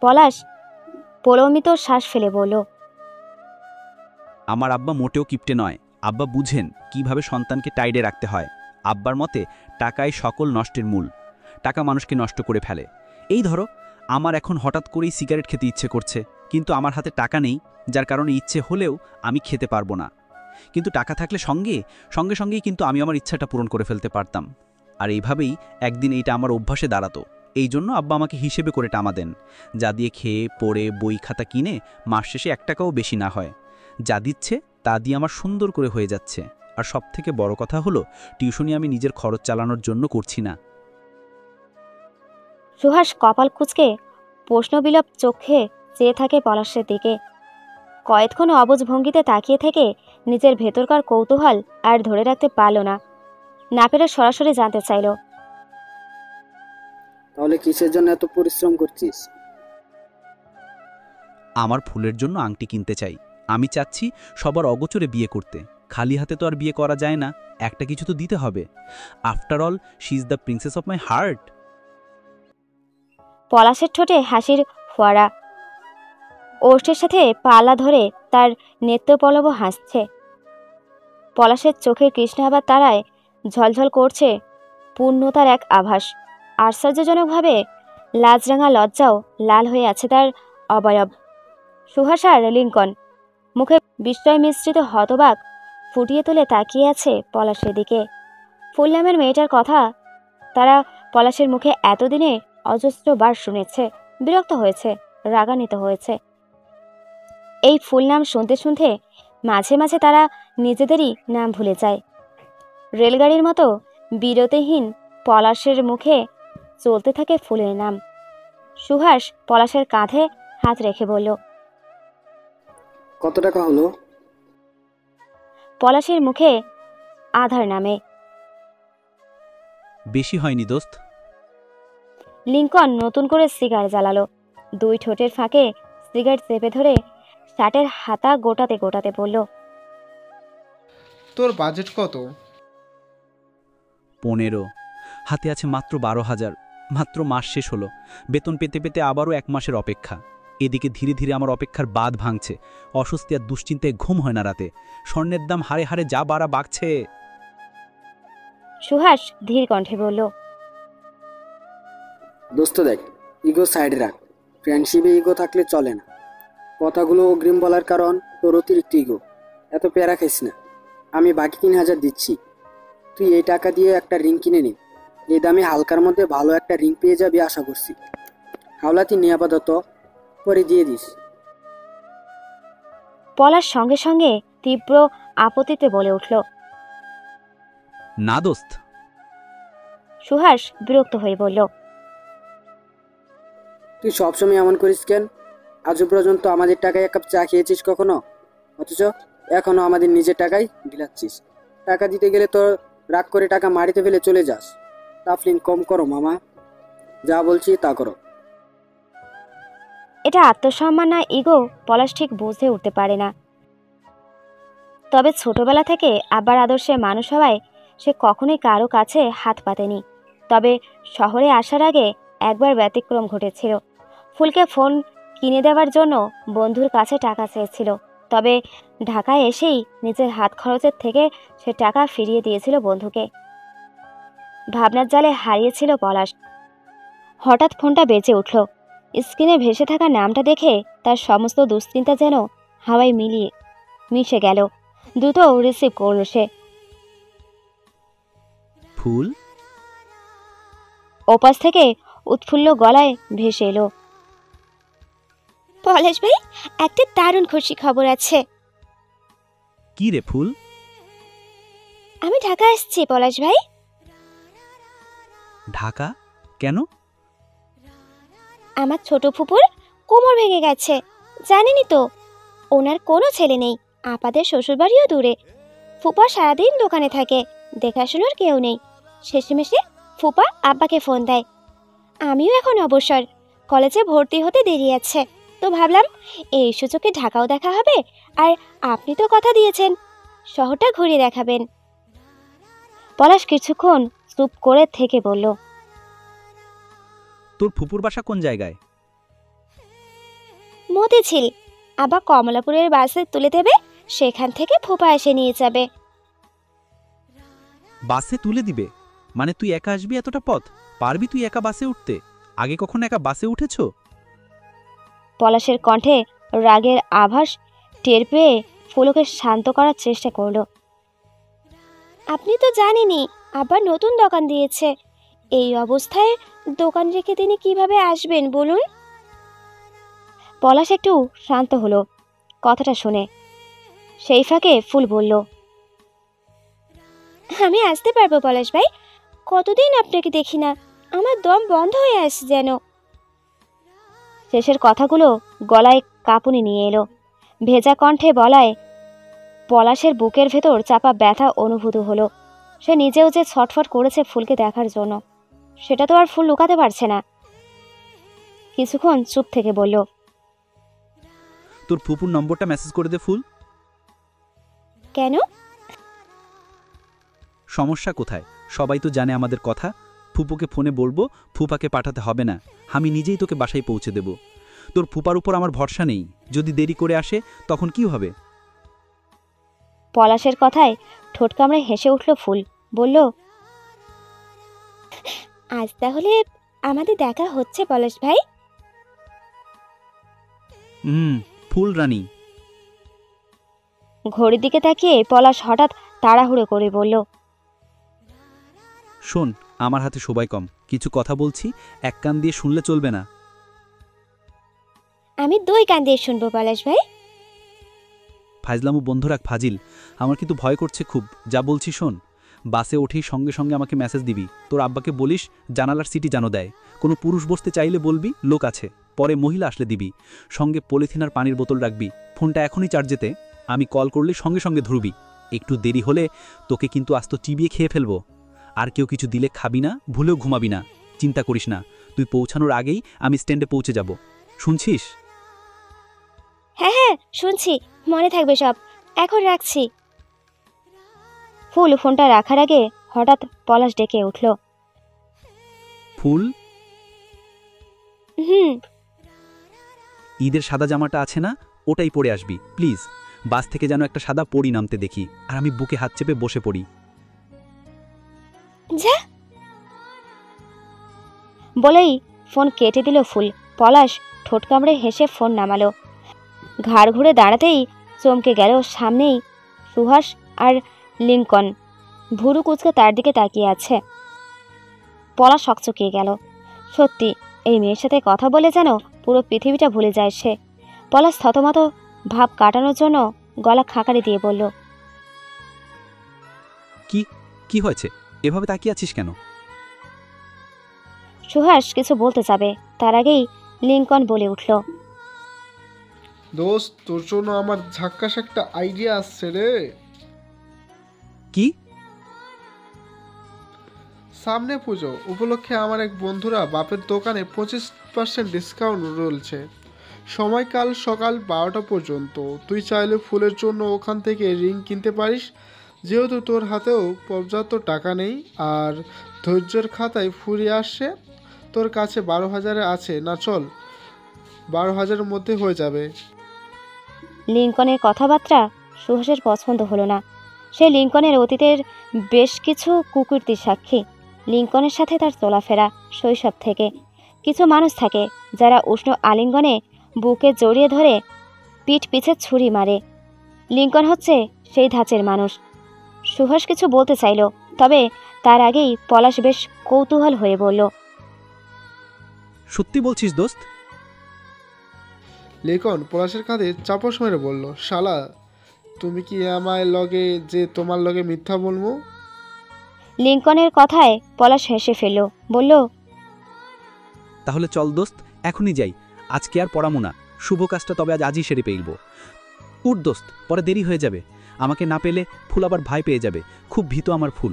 পলাশ প্রলম্বিত শ্বাস ফেলে বলল, আমার আব্বা মোটেও কিপটে নয়। আব্বা বুঝেন কিভাবে সন্তানকে টাইডে রাখতে হয়। আব্বার মতে টাকাই সকল নষ্টের মূল। টাকা মানুষকে নষ্ট করে ফেলে। এই ধরো, আমার এখন হঠাৎ করেই সিগারেট খেতে ইচ্ছে করছে, কিন্তু আমার হাতে টাকা নেই, যার কারণে ইচ্ছে হলেও আমি খেতে পারবো না। কিন্তু টাকা থাকলে সঙ্গে সঙ্গেই কিন্তু আমি আমার ইচ্ছাটা পূরণ করে ফেলতে পারতাম। আর এইভাবেই একদিন এইটা আমার অভ্যাসে দাঁড়াতো। এই জন্য আব্বা আমাকে হিসেবে করে টামা দেন, যা দিয়ে খেয়ে পড়ে বই খাতা কিনে মাস শেষে 1 টাকাও বেশি না হয়। যা দিচ্ছে তা দিয়ে আমার সুন্দর করে হয়ে যাচ্ছে। আর সবথেকে বড় কথা হলো, টিউশনি আমি নিজের খরচ চালানোর জন্য করছি না। সুহাস কপাল কুঁচকে প্রশ্নবিলপ চোখে চেয়ে থাকে পলাশের দিকে। কয়েকক্ষণ অবুঝ ভঙ্গিতে তাকিয়ে থেকে নিজের ভেতরকার কৌতূহল আর ধরে রাখতে পারল না। না পেরে সরাসরি জানতে চাইল, তাহলে কিসের জন্য এত পরিশ্রম করছিস? আমার ফুলের জন্য আংটি কিনতে চাই। আমি চাচ্ছি সবার অগোচরে বিয়ে করতে। খালি হাতে তো আর বিয়ে করা যায় না, একটা কিছু তো দিতে হবে। After all, she is the princess of my heart. পলাশের ঠোঁটে হাসির ফোয়ারা। ওষ্ঠের সাথে পাল্লা ধরে তার নেত্রপল্লব হাসছে। পলাশের চোখের কৃষ্ণাভার তারায় ঝলঝল করছে পূর্ণতার এক আভাস। আশ্চর্যজনকভাবে লাজরাঙা লজ্জাও লাল হয়ে আছে তার অবয়ব। সুহাস আর লিঙ্কন মুখে বিস্ময় মিশ্রিত হতবাক ফুটিয়ে তুলে তাকিয়ে আছে পলাশের দিকে। ফুল নামের মেয়েটার কথা তারা পলাশের মুখে এতদিনে অজস্রবার শুনেছে, বিরক্ত হয়েছে, রাগান্বিত হয়েছে। এই ফুল নাম শুনতে শুনতে মাঝে মাঝে তারা নিজেদেরই নাম ভুলে যায়। রেলগাড়ির মতো বিরতিহীন পলাশের মুখে চলতে থাকে ফুলের নাম। সুহাস পলাশের কাঁধে হাত রেখে বলল। কত টাকা হলো? পলাশের মুখে আধার নামে। বেশি হয়নি দোস্ত। লিঙ্কন নতুন করে সিগারেট জ্বালালো। দুই ঠোঁটের ফাঁকে সিগারেট চেপে ধরে শার্টের হাতা গোটাতে গোটাতে বলল। তোর বাজেট কত? 15। হাতে আছে মাত্র 12,000। মাত্র মাস শেষ হলো, বেতন পেতে পেতে আবারও 1 মাসের অপেক্ষা। এদিকে ধীরে ধীরে আমার অপেক্ষার বাঁধ ভাঙছে। অস্বস্তি আর দুশ্চিন্তায় ঘুম হয় না রাতে। স্বর্ণের দাম হারে হারে যা বাড়া বাড়ছে। সুহাস ধীর কণ্ঠে বলল। দোস্ত দেখ, ইগো সাইডে রাখ। ফ্রেন্ডশিপে ইগো থাকলে চলে না। কথাগুলো অগ্রিম বলার কারণ তোর অতিরিক্ত ইগো। এত প্যারা খাইস না। আমি বাকি 3,000 দিচ্ছি। তুই এই টাকা দিয়ে একটা রিং কিনে নে। এই দামে হালকার মধ্যে ভালো একটা রিং পেয়ে যাবি আশা করছি। হাওলাতি নিয়ে আপাতত, পরে দিয়ে দিস। পলাশ সঙ্গে সঙ্গে তীব্র আপত্তিতে বলে উঠল। না দোস্ত। সুহাস বিরক্ত হয়ে বলল। তুই সবসময় এমন করিস কেন? আজও পর্যন্ত আমাদের টাকায় 1 কাপ চা খেয়েছিস কখনো? অথচ এখনো আমাদের নিজের টাকায় বিলাচ্ছিস। টাকা দিতে গেলে তোর রাগ করে টাকা মাটিতে ফেলে চলে যাস। তাফলিং কম করো মামা, যা বলছি তা করো। এটা আত্মসম্মান না ইগো পলাশ ঠিক বুঝে উঠতে পারে না। তবে ছোটবেলা থেকে আব্বার আদর্শে মানুষ হওয়ায় সে কখনোই কারো কাছে হাত পাতেনি। তবে শহরে আসার আগে একবার ব্যতিক্রম ঘটেছিল। ফুলকে ফোন কিনে দেওয়ার জন্য বন্ধুর কাছে টাকা চেয়েছিল। তবে ঢাকায় এসেই নিজের হাত খরচের থেকে সে টাকা ফিরিয়ে দিয়েছিল বন্ধুকে। ভাবনার জালে হারিয়েছিল পলাশ। হঠাৎ ফোনটা বেজে উঠল। স্ক্রিনে ভেসে থাকা নামটা দেখে তার সমস্ত দুশ্চিন্তা যেন হাওয়ায় মিশে গেল। দ্রুত রিসিভ করল সে। ফুল? ওপাশ থেকে উৎফুল্ল গলায় ভেসে এলো। পলাশ ভাই, একটা দারুণ খুশি খবর আছে। কি রে ফুল? আমি ঢাকা আসছি পলাশ ভাই। ঢাকা? কেন? আমার ছোট ফুপুর কোমর ভেঙে গেছে, জানেনই তো। ওনার কোনো ছেলে নেই, আপাদের শ্বশুরবাড়িও দূরে। ফুপা সারাদিন দোকানে থাকে, দেখাশোনার কেউ নেই। শেষমেশে ফুপা আব্বাকে ফোন দেয়। আমিও এখন অবসর, কলেজে ভর্তি হতে দেরি আছে, তো ভাবলাম এই সুযোগে ঢাকাও দেখা হবে। আর আপনি তো কথা দিয়েছেন শহরটা ঘুরিয়ে দেখাবেন। পলাশ কিছুক্ষণ চুপ করে থেকে বলল। তোর ফুপুর বাসা কোন জায়গায়? মতিঝিল। আবার কমলাপুরের বাসে তুলে দেবে, সেখান থেকে ফুপা এসে নিয়ে যাবে। বাসে তুলে দিবে? মানে তুই একা আসবি এতটা পথ? পারবি তুই একা বাসে উঠতে? আগে কখনো একা বাসে উঠেছো? পলাশের কণ্ঠে রাগের আভাস টের পেয়ে ফুলকে শান্ত করার চেষ্টা করল। আপনি তো জানেনই আবার নতুন দোকান দিয়েছে। এই অবস্থায় দোকান রেখে তিনি কিভাবে আসবেন বলুন? পলাশ একটু শান্ত হলো কথাটা শুনে। সেই ফাঁকে ফুল বলল। আমি আসতে পারবো পলাশ ভাই, কতদিন আপনাকে দেখি না, আমার দম বন্ধ হয়ে আসছে যেন। শেষের কথাগুলো গলায় কাঁপুনি নিয়ে এলো। ভেজা কণ্ঠে বলায় পলাশের বুকের ভেতর চাপা ব্যথা অনুভূত হলো। সে নিজেও যে ছটফট করেছে ফুলকে দেখার জন্য, সেটা তো আর ফুল লুকাতে পারছে না। কিছুক্ষণ চুপ থেকে বলল। তোর ফুপুর নম্বরটা মেসেজ করে দে ফুল। কেন? সমস্যা কোথায়? সবাই তো জানে আমাদের কথা। ফুপুকে ফোনে বলবো, ফুপাকে পাঠাতে হবে না, আমি নিজেই তোকে বাসায় পৌঁছে দেব। তোর ফুপার উপর আমার ভরসা নেই, যদি দেরি করে আসে তখন কি হবে? পলাশের কথায় ঠোঁট কামড়ে হেসে উঠল ফুল, বলল। আজ তাহলে আমাদের দেখা হচ্ছে পলাশ ভাই। ফুল রানী। ঘড়ির দিকে তাকিয়ে পলাশ হঠাৎ তাড়াহুড়ো করে বলল। শোন, আমার হাতে সময় কম, কিছু কথা বলছি, এক কান দিয়ে শুনলে চলবে না। আমি 2 কান দিয়ে শুনবো পলাশ ভাই। ফাজলামু বন্ধ রাখ ফাজিল। আমার কিন্তু ভয় করছে খুব, যা বলছি শোন। বাসে উঠেই সঙ্গে সঙ্গে আমাকে মেসেজ দিবি, তোর আব্বাকে বলিস জানালার সিটি যেন দেয়। কোনো পুরুষ বসতে চাইলে বলবি লোক আছে, পরে মহিলা আসলে দিবি। সঙ্গে পলিথিন আর পানির বোতল রাখবি। ফোনটা এখনই চার্জেতে, আমি কল করলে সঙ্গে সঙ্গে ধরবি। একটু দেরি হলে তোকে কিন্তু আস্ত চিবিয়ে খেয়ে ফেলবো। আর কেউ কিছু দিলে খাবি না, ভুলেও ঘুমাবি না। চিন্তা করিস না, তুই পৌঁছানোর আগেই আমি স্ট্যান্ডে পৌঁছে যাব। শুনছিস? হ্যাঁ হ্যাঁ শুনছি, মনে থাকবে সব। এখন রাখছি। ফুল ফোনটা রাখার আগে হঠাৎ পলাশ ডেকে উঠল। ফুল, হুম। ঈদের সাদা জামাটা আছে না, ওটাই পরে আসবি প্লিজ। বাস থেকে যেন একটা সাদা পরি নামতে দেখি, আর আমি বুকে হাত চেপে বসে পড়ি। যা বলেই ফোন কেটে দিল ফুল। পলাশ ঠোঁট কামড়ে হেসে ফোন নামালো। ঘাড় ঘুরে দাঁড়াতেই চমকে গেল, সামনেই সুহাস আর লিঙ্কন ভুরু কুচকে তার দিকে তাকিয়ে আছে। পলাশ হকচকিয়ে গেল। সত্যি এই মেয়ের সাথে কথা বলে যেন পুরো পৃথিবীটা ভুলে যায় সে। পলাশ থতমত ভাব কাটানোর জন্য গলা খাকারি দিয়ে বলল, কি কি হয়েছে? এভাবে তাকিয়ে আছিস কেন? সুহাস কিছু বলতে যাবে, তার আগেই লিঙ্কন বলে উঠল, দোস্ত, তোর জন্য আমার ঝাক্কাস একটা আইডিয়া আসছে রে। কি? সামনে পুজো উপলক্ষে আমার এক বন্ধুরা বাপের দোকানে 25% ডিসকাউন্ট রয়েছে। সময়কাল সকাল 12টা পর্যন্ত। তুই চাইলে ফুলের জন্য ওখান থেকে রিং কিনতে পারিস, যেহেতু তোর হাতেও পর্যাপ্ত টাকা নেই। আর ধৈর্যের খাতায় ফুরিয়ে আসছে। তোর কাছে 12,000 আছে না? চল, 12,000-এর মধ্যে হয়ে যাবে। লিঙ্কনের কথাবার্তা সুহাসের পছন্দ হলো না। সে লিঙ্কনের অতীতের বেশ কিছু কুকীর্তির সাক্ষী। লিঙ্কনের সাথে তার চলাফেরা শৈশব থেকে। কিছু মানুষ থাকে যারা উষ্ণ আলিঙ্গনে বুকে জড়িয়ে ধরে পিঠ পিছে ছুরি মারে। লিঙ্কন হচ্ছে সেই ধাঁচের মানুষ। সুহাস কিছু বলতে চাইল, তবে তার আগেই পলাশ বেশ কৌতূহল হয়ে বলল, সত্যি বলছিস দোস্ত? লিখন পলাশের কাঁধে চাপস মেরে বলল, শালা তুমি কি আমায় লগে যে তোমার লগে মিথ্যা বলবো? লিঙ্কনের কথায় পলাশ হেসে ফেলল, বলল, তাহলে চল দোস্ত, এখনই যাই। আজকে আর পড়ামো না, শুভ কাজটা তবে আজই সেরে পেলব। উঠ দোস্ত, পরে দেরি হয়ে যাবে। আমাকে না পেলে ফুল আবার ভয় পেয়ে যাবে। খুব ভীত আমার ফুল।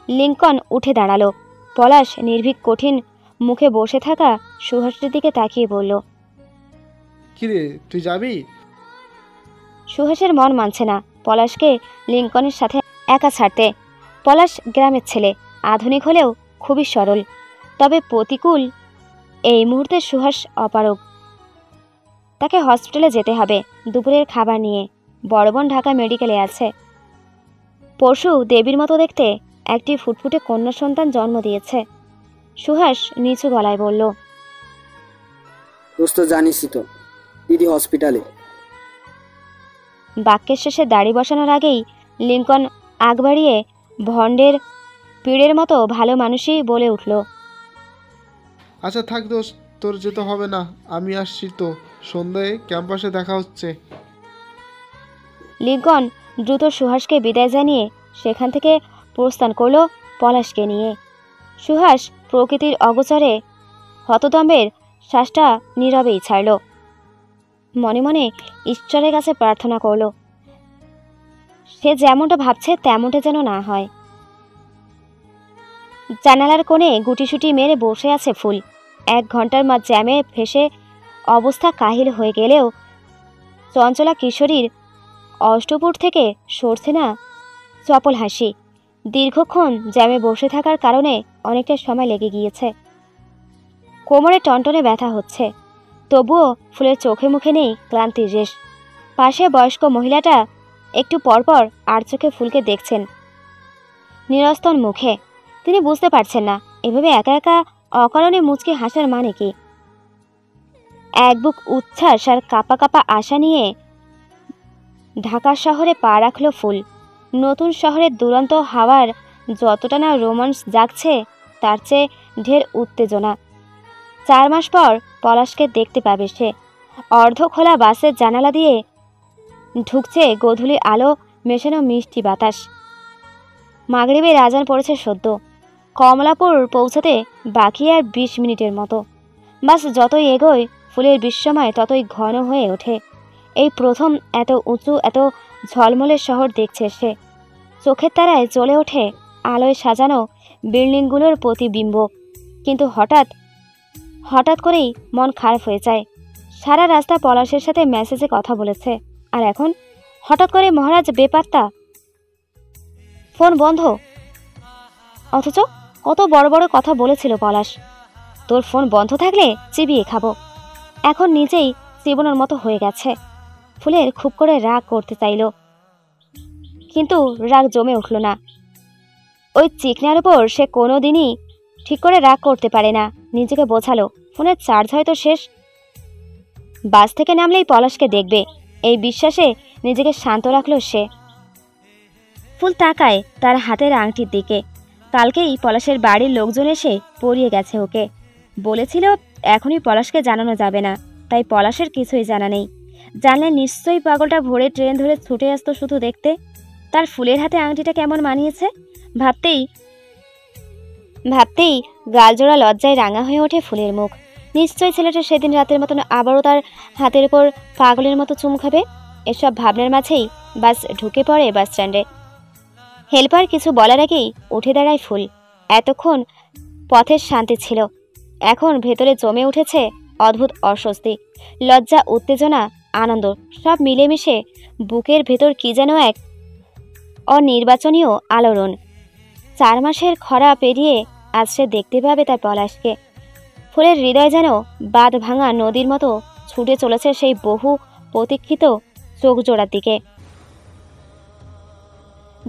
লিঙ্কন উঠে দাঁড়ালো। পলাশ নির্ভীক কঠিন মুখে বসে থাকা সুহাসের দিকে তাকিয়ে বলল, কিরে, তুই যাবি? সুহাসের মন মানছে না পলাশকে লিঙ্কনের সাথে একা ছাড়তে। পলাশ গ্রামের ছেলে, আধুনিক হলেও খুবই সরল, তবে প্রতিকূল। এই মুহূর্তে সুহাস অপারগ। তাকে হসপিটালে যেতে হবে দুপুরের খাবার নিয়ে। বড় বোন ঢাকা মেডিকেলে আছে। পরশু দেবীর মতো দেখতে একটি ফুটফুটে কন্যা সন্তান জন্ম দিয়েছে। সুহাস নিচু গলায় বলল, দোস্ত জানিসই তো, দিদি হসপিটালে। বাক্যের শেষে দাড়ি বসানোর আগেই লিঙ্কন আগ বাড়িয়ে ভণ্ডের পীড়ের মতো ভালো মানুষই বলে উঠল, আচ্ছা থাক দোস্ত, তোর যেতে হবে না, আমি আসছি তো। সন্ধ্যায় ক্যাম্পাসে দেখা হচ্ছে। লিঙ্কন দ্রুত সুহাসকে বিদায় জানিয়ে সেখান থেকে প্রস্থান করল পলাশকে নিয়ে। সুহাস প্রকৃতির অগোচরে হতদম্বের শ্বাসটা নীরবেই ছাড়ল। মনে মনে ঈশ্বরের কাছে প্রার্থনা করল, সে যেমনটা ভাবছে তেমনটা যেন না হয়। জানালার কোণে গুটিসুটি মেরে বসে আছে ফুল। 1 ঘন্টার জ্যামে ফেসে অবস্থা কাহিল হয়ে গেলেও চঞ্চলা কিশোরীর অষ্টপুট থেকে সরছে না চপল হাসি। দীর্ঘক্ষণ জ্যামে বসে থাকার কারণে অনেকটা সময় লেগে গিয়েছে। কোমরে টনটনে ব্যথা হচ্ছে, তবুও ফুলের চোখে মুখে নেই ক্লান্তির রেশ। পাশে বয়স্ক মহিলাটা একটু পরপর আর চোখে ফুলকে দেখছেন নিরস্তন মুখে। তিনি বুঝতে পারছেন না এভাবে একা একা অকারণে মুচকি হাসার মানে কি। এক বুক উচ্ছ্বাস আর কাপা কাপা আশা নিয়ে ঢাকা শহরে পা রাখল ফুল। নতুন শহরের দুরন্ত হাওয়ার যতটা না রোমান্স জাগছে, তার চেয়ে ঢের উত্তেজনা। 4 মাস পর পলাশকে দেখতে পাবে সে। অর্ধ খোলা বাসের জানালা দিয়ে ঢুকছে গোধূলি আলো মেশানো মিষ্টি বাতাস। মাগরিবের আজান পড়েছে সদ্য। কমলাপুর পৌঁছাতে বাকি আর 20 মিনিটের মতো। বাস যতই এগোয় ফুলের বিস্ময় ততই ঘন হয়ে ওঠে। এই প্রথম এত উঁচু এত ঝলমলে শহর দেখছে সে। চোখের তারায় জ্বলে ওঠে আলোয় সাজানো বিল্ডিংগুলোর প্রতিবিম্ব। কিন্তু হঠাৎ করেই মন খারাপ হয়ে যায়। সারা রাস্তা পলাশের সাথে মেসেজে কথা বলেছে, আর এখন হঠাৎ করে মহারাজ বেপাত্তা, ফোন বন্ধ। অথচ কত বড় বড় কথা বলেছিল পলাশ, তোর ফোন বন্ধ থাকলে চিবিয়ে খাবো। এখন নিজেই জীবনের মতো হয়ে গেছে। ফুলের খুব করে রাগ করতে চাইল, কিন্তু রাগ জমে উঠল না। ওই চিকনার উপর সে কোনো দিনই ঠিক করে রাগ করতে পারে না। নিজেকে বোঝালো ফোনের চার্জ হয়তো শেষ। বাস থেকে নামলেই পলাশকে দেখবে, এই বিশ্বাসে নিজেকে শান্ত রাখল সে। ফুল তাকায় তার হাতের আংটির দিকে। কালকেই পলাশের বাড়ির লোকজন এসে পরিয়ে গেছে ওকে। বলেছিল এখনই পলাশকে জানানো যাবে না, তাই পলাশের কিছুই জানা নেই। জানলে নিশ্চয়ই পাগলটা ভোরে ট্রেন ধরে ছুটে আসতো শুধু দেখতে তার ফুলের হাতে আংটিটা কেমন মানিয়েছে। ভাবতেই গালজোড়া লজ্জায় রাঙা হয়ে ওঠে ফুলের মুখ। নিশ্চয়ই ছেলেটা সেদিন রাতের মতন আবারও তার হাতের উপর পাগলের মতো চুম খাবে। এসব ভাবনার মাঝেই বাস ঢুকে পড়ে বাস স্ট্যান্ডে। হেল্পার কিছু বলার আগেই উঠে দাঁড়ায় ফুল। এতক্ষণ পথের শান্তি ছিল, এখন ভেতরে জমে উঠেছে অদ্ভুত অস্বস্তি, লজ্জা, উত্তেজনা, আনন্দ সব মিলেমিশে বুকের ভেতর কি যেন এক অনির্বাচনীয় আলোড়ন। 4 মাসের খরা পেরিয়ে আজ সে দেখতে পাবে তার পলাশকে। ফুলের হৃদয় যেন বাঁধ ভাঙা নদীর মতো ছুটে চলেছে সেই বহু প্রতীক্ষিত চোখ জোড়ার দিকে।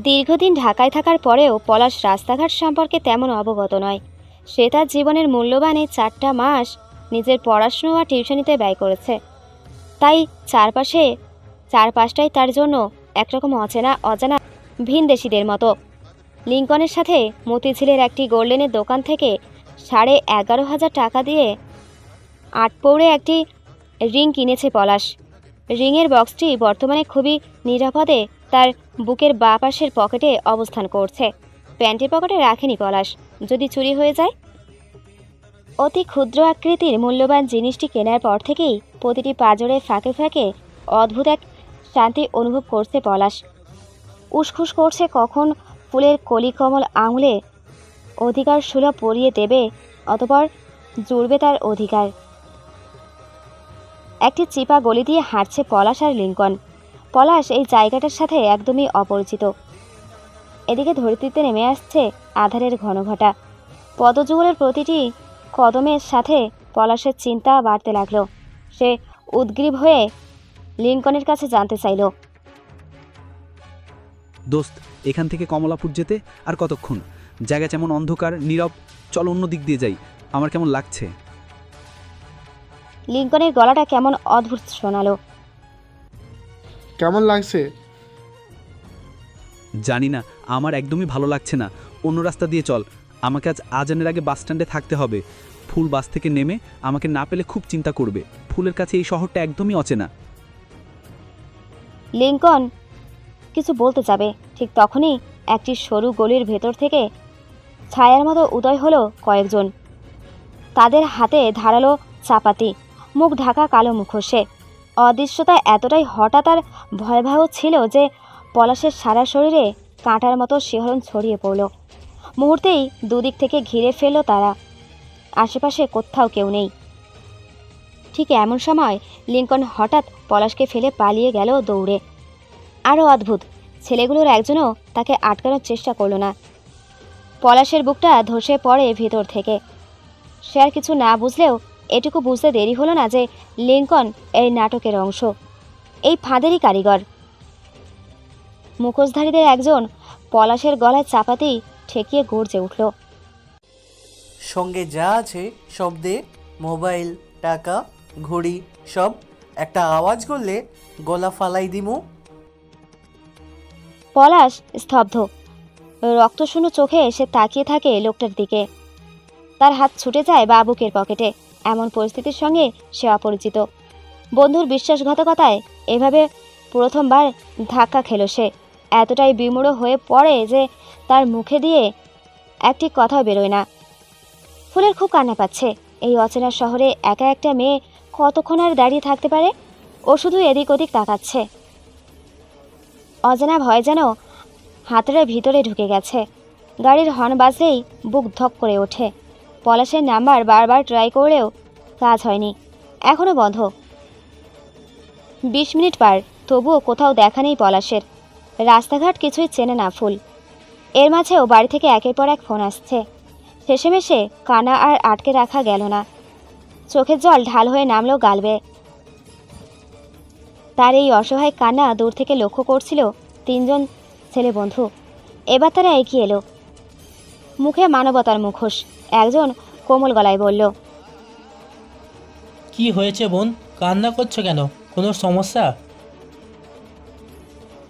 দীর্ঘদিন ঢাকায় থাকার পরেও পলাশ রাস্তাঘাট সম্পর্কে তেমন অবগত নয়। সে তার জীবনের মূল্যবানে 4টা মাস নিজের পড়াশুনো আর টিউশনিতে ব্যয় করেছে। তাই চারপাশটাই তার জন্য একরকম অজানা ভিনদেশীদের মতো। লিঙ্কনের সাথে মতিঝিলের একটি গোল্ডেনের দোকান থেকে 11,500 টাকা দিয়ে 8 পৌড়ে একটি রিং কিনেছে পলাশ। রিংয়ের বক্সটি বর্তমানে খুবই নিরাপদে তার বুকের বাঁ পাশের পকেটে অবস্থান করছে। প্যান্টের পকেটে রাখেনি পলাশ, যদি চুরি হয়ে যায়। অতি ক্ষুদ্র আকৃতির মূল্যবান জিনিসটি কেনার পর থেকেই প্রতিটি পাঁজরে ফাঁকে ফাঁকে অদ্ভুত এক শান্তি অনুভব করছে পলাশ। উসখুস করছে কখন ফুলের কলিকমল আঙুলে অধিকার সুলভ পরিয়ে দেবে, অতঃপর জুড়বে তার অধিকার। একটি চিপা গলি দিয়ে হাঁটছে পলাশ আর লিঙ্কন। পলাশ এই জায়গাটার সাথে একদমই অপরিচিত। এদিকে ধরিত্রীতে নেমে আসছে আধারের ঘনঘটা। পদযুগলের প্রতিটি কদমের সাথে পলাশের চিন্তা বাড়তে লাগলো। সে উদ্গ্রীব হয়ে লিঙ্কনের কাছে জানতে চাইল, দোস্ত, এখান থেকে কমলাপুর যেতে আর কতক্ষণ? জায়গা যেমন অন্ধকার নীরব, চল অন্য দিক দিয়ে যাই। আমার কেমন লাগছে? লিঙ্কনের গলাটা কেমন অদ্ভুত শোনালো। কেমন লাগছে? জানি না, আমার একদমই ভালো লাগছে না। অন্য রাস্তা দিয়ে চল। আমাকে আজ আজানের আগে বাস স্ট্যান্ডে থাকতে হবে। ফুল বাস থেকে নেমে আমাকে না পেলে খুব চিন্তা করবে। ফুলের কাছে এই শহরটা একদমই অচেনা। লিঙ্কন কিছু বলতে যাবে, ঠিক তখনই একটি সরু গলির ভেতর থেকে ছায়ার মতো উদয় হলো কয়েকজন। তাদের হাতে ধারালো চাপাতি, মুখ ঢাকা কালো মুখোশে। অদৃশ্যতা এতটাই হঠাৎ আর ভয়াবহ ছিল যে পলাশের সারা শরীরে কাঁটার মতো শিহরণ ছড়িয়ে পড়ল। মুহূর্তেই দুদিক থেকে ঘিরে ফেলল তারা। আশেপাশে কোথাও কেউ নেই। ঠিক এমন সময় লিঙ্কন হঠাৎ পলাশকে ফেলে পালিয়ে গেল দৌড়ে। আরও অদ্ভুত, ছেলেগুলোর একজনও তাকে আটকানোর চেষ্টা করল না। পলাশের বুকটা ধসে পড়ে ভেতর থেকে। সে আর কিছু না বুঝলেও এটুকু বুঝতে দেরি হলো না যে লিঙ্কন এই নাটকের অংশ, এই ফাঁদেরই কারিগর। মুখোশধারীদের একজন পলাশের গলায় চাপাতি ঠেকিয়ে গর্জে উঠল, সঙ্গে যা আছে সব দে, মোবাইল, টাকা, ঘড়ি সব। একটা আওয়াজ করলে গলা ফালাই দিমু। পলাশ স্তব্ধ, রক্তশূন্য চোখে সে তাকিয়ে থাকে লোকটার দিকে। তার হাত ছুটে যায় বুকের পকেটে। এমন পরিস্থিতির সঙ্গে সে অপরিচিত। বন্ধুর বিশ্বাসঘাতকতায় এভাবে প্রথমবার ধাক্কা খেল সে। এতটাই বিমূঢ় হয়ে পড়ে যে তার মুখে দিয়ে একটি কথাও বেরোয় না। ফুলের খুব কান্না পাচ্ছে। এই অচেনা শহরে একা একটা মেয়ে কতক্ষণ আর দাঁড়িয়ে থাকতে পারে? ও শুধু এদিক ওদিক তাকাচ্ছে। অজানা ভয় যেন হাতের ভিতরে ঢুকে গেছে। গাড়ির হর্ন বাজলেই বুক ধক করে ওঠে। পলাশের নাম্বার বারবার ট্রাই করলেও কাজ হয়নি, এখনও বন্ধ। 20 মিনিট পার, তবুও কোথাও দেখা নেই পলাশের। রাস্তাঘাট কিছুই চেনে না ফুল। এর মাঝেও বাড়ি থেকে একের পর এক ফোন আসছে। শেষেমেশে কান্না আর আটকে রাখা গেল না। চোখের জল ঢাল হয়ে নামলো গাল বেয়ে। তার এই অসহায় কান্না দূর থেকে লক্ষ্য করছিল 3 জন ছেলে বন্ধু। এবার তারা এগিয়ে এলো, মুখে মানবতার মুখোশ। একজন কোমল গলায় বলল, কি হয়েছে বোন, কান্না করছো কেন? কোনো সমস্যা?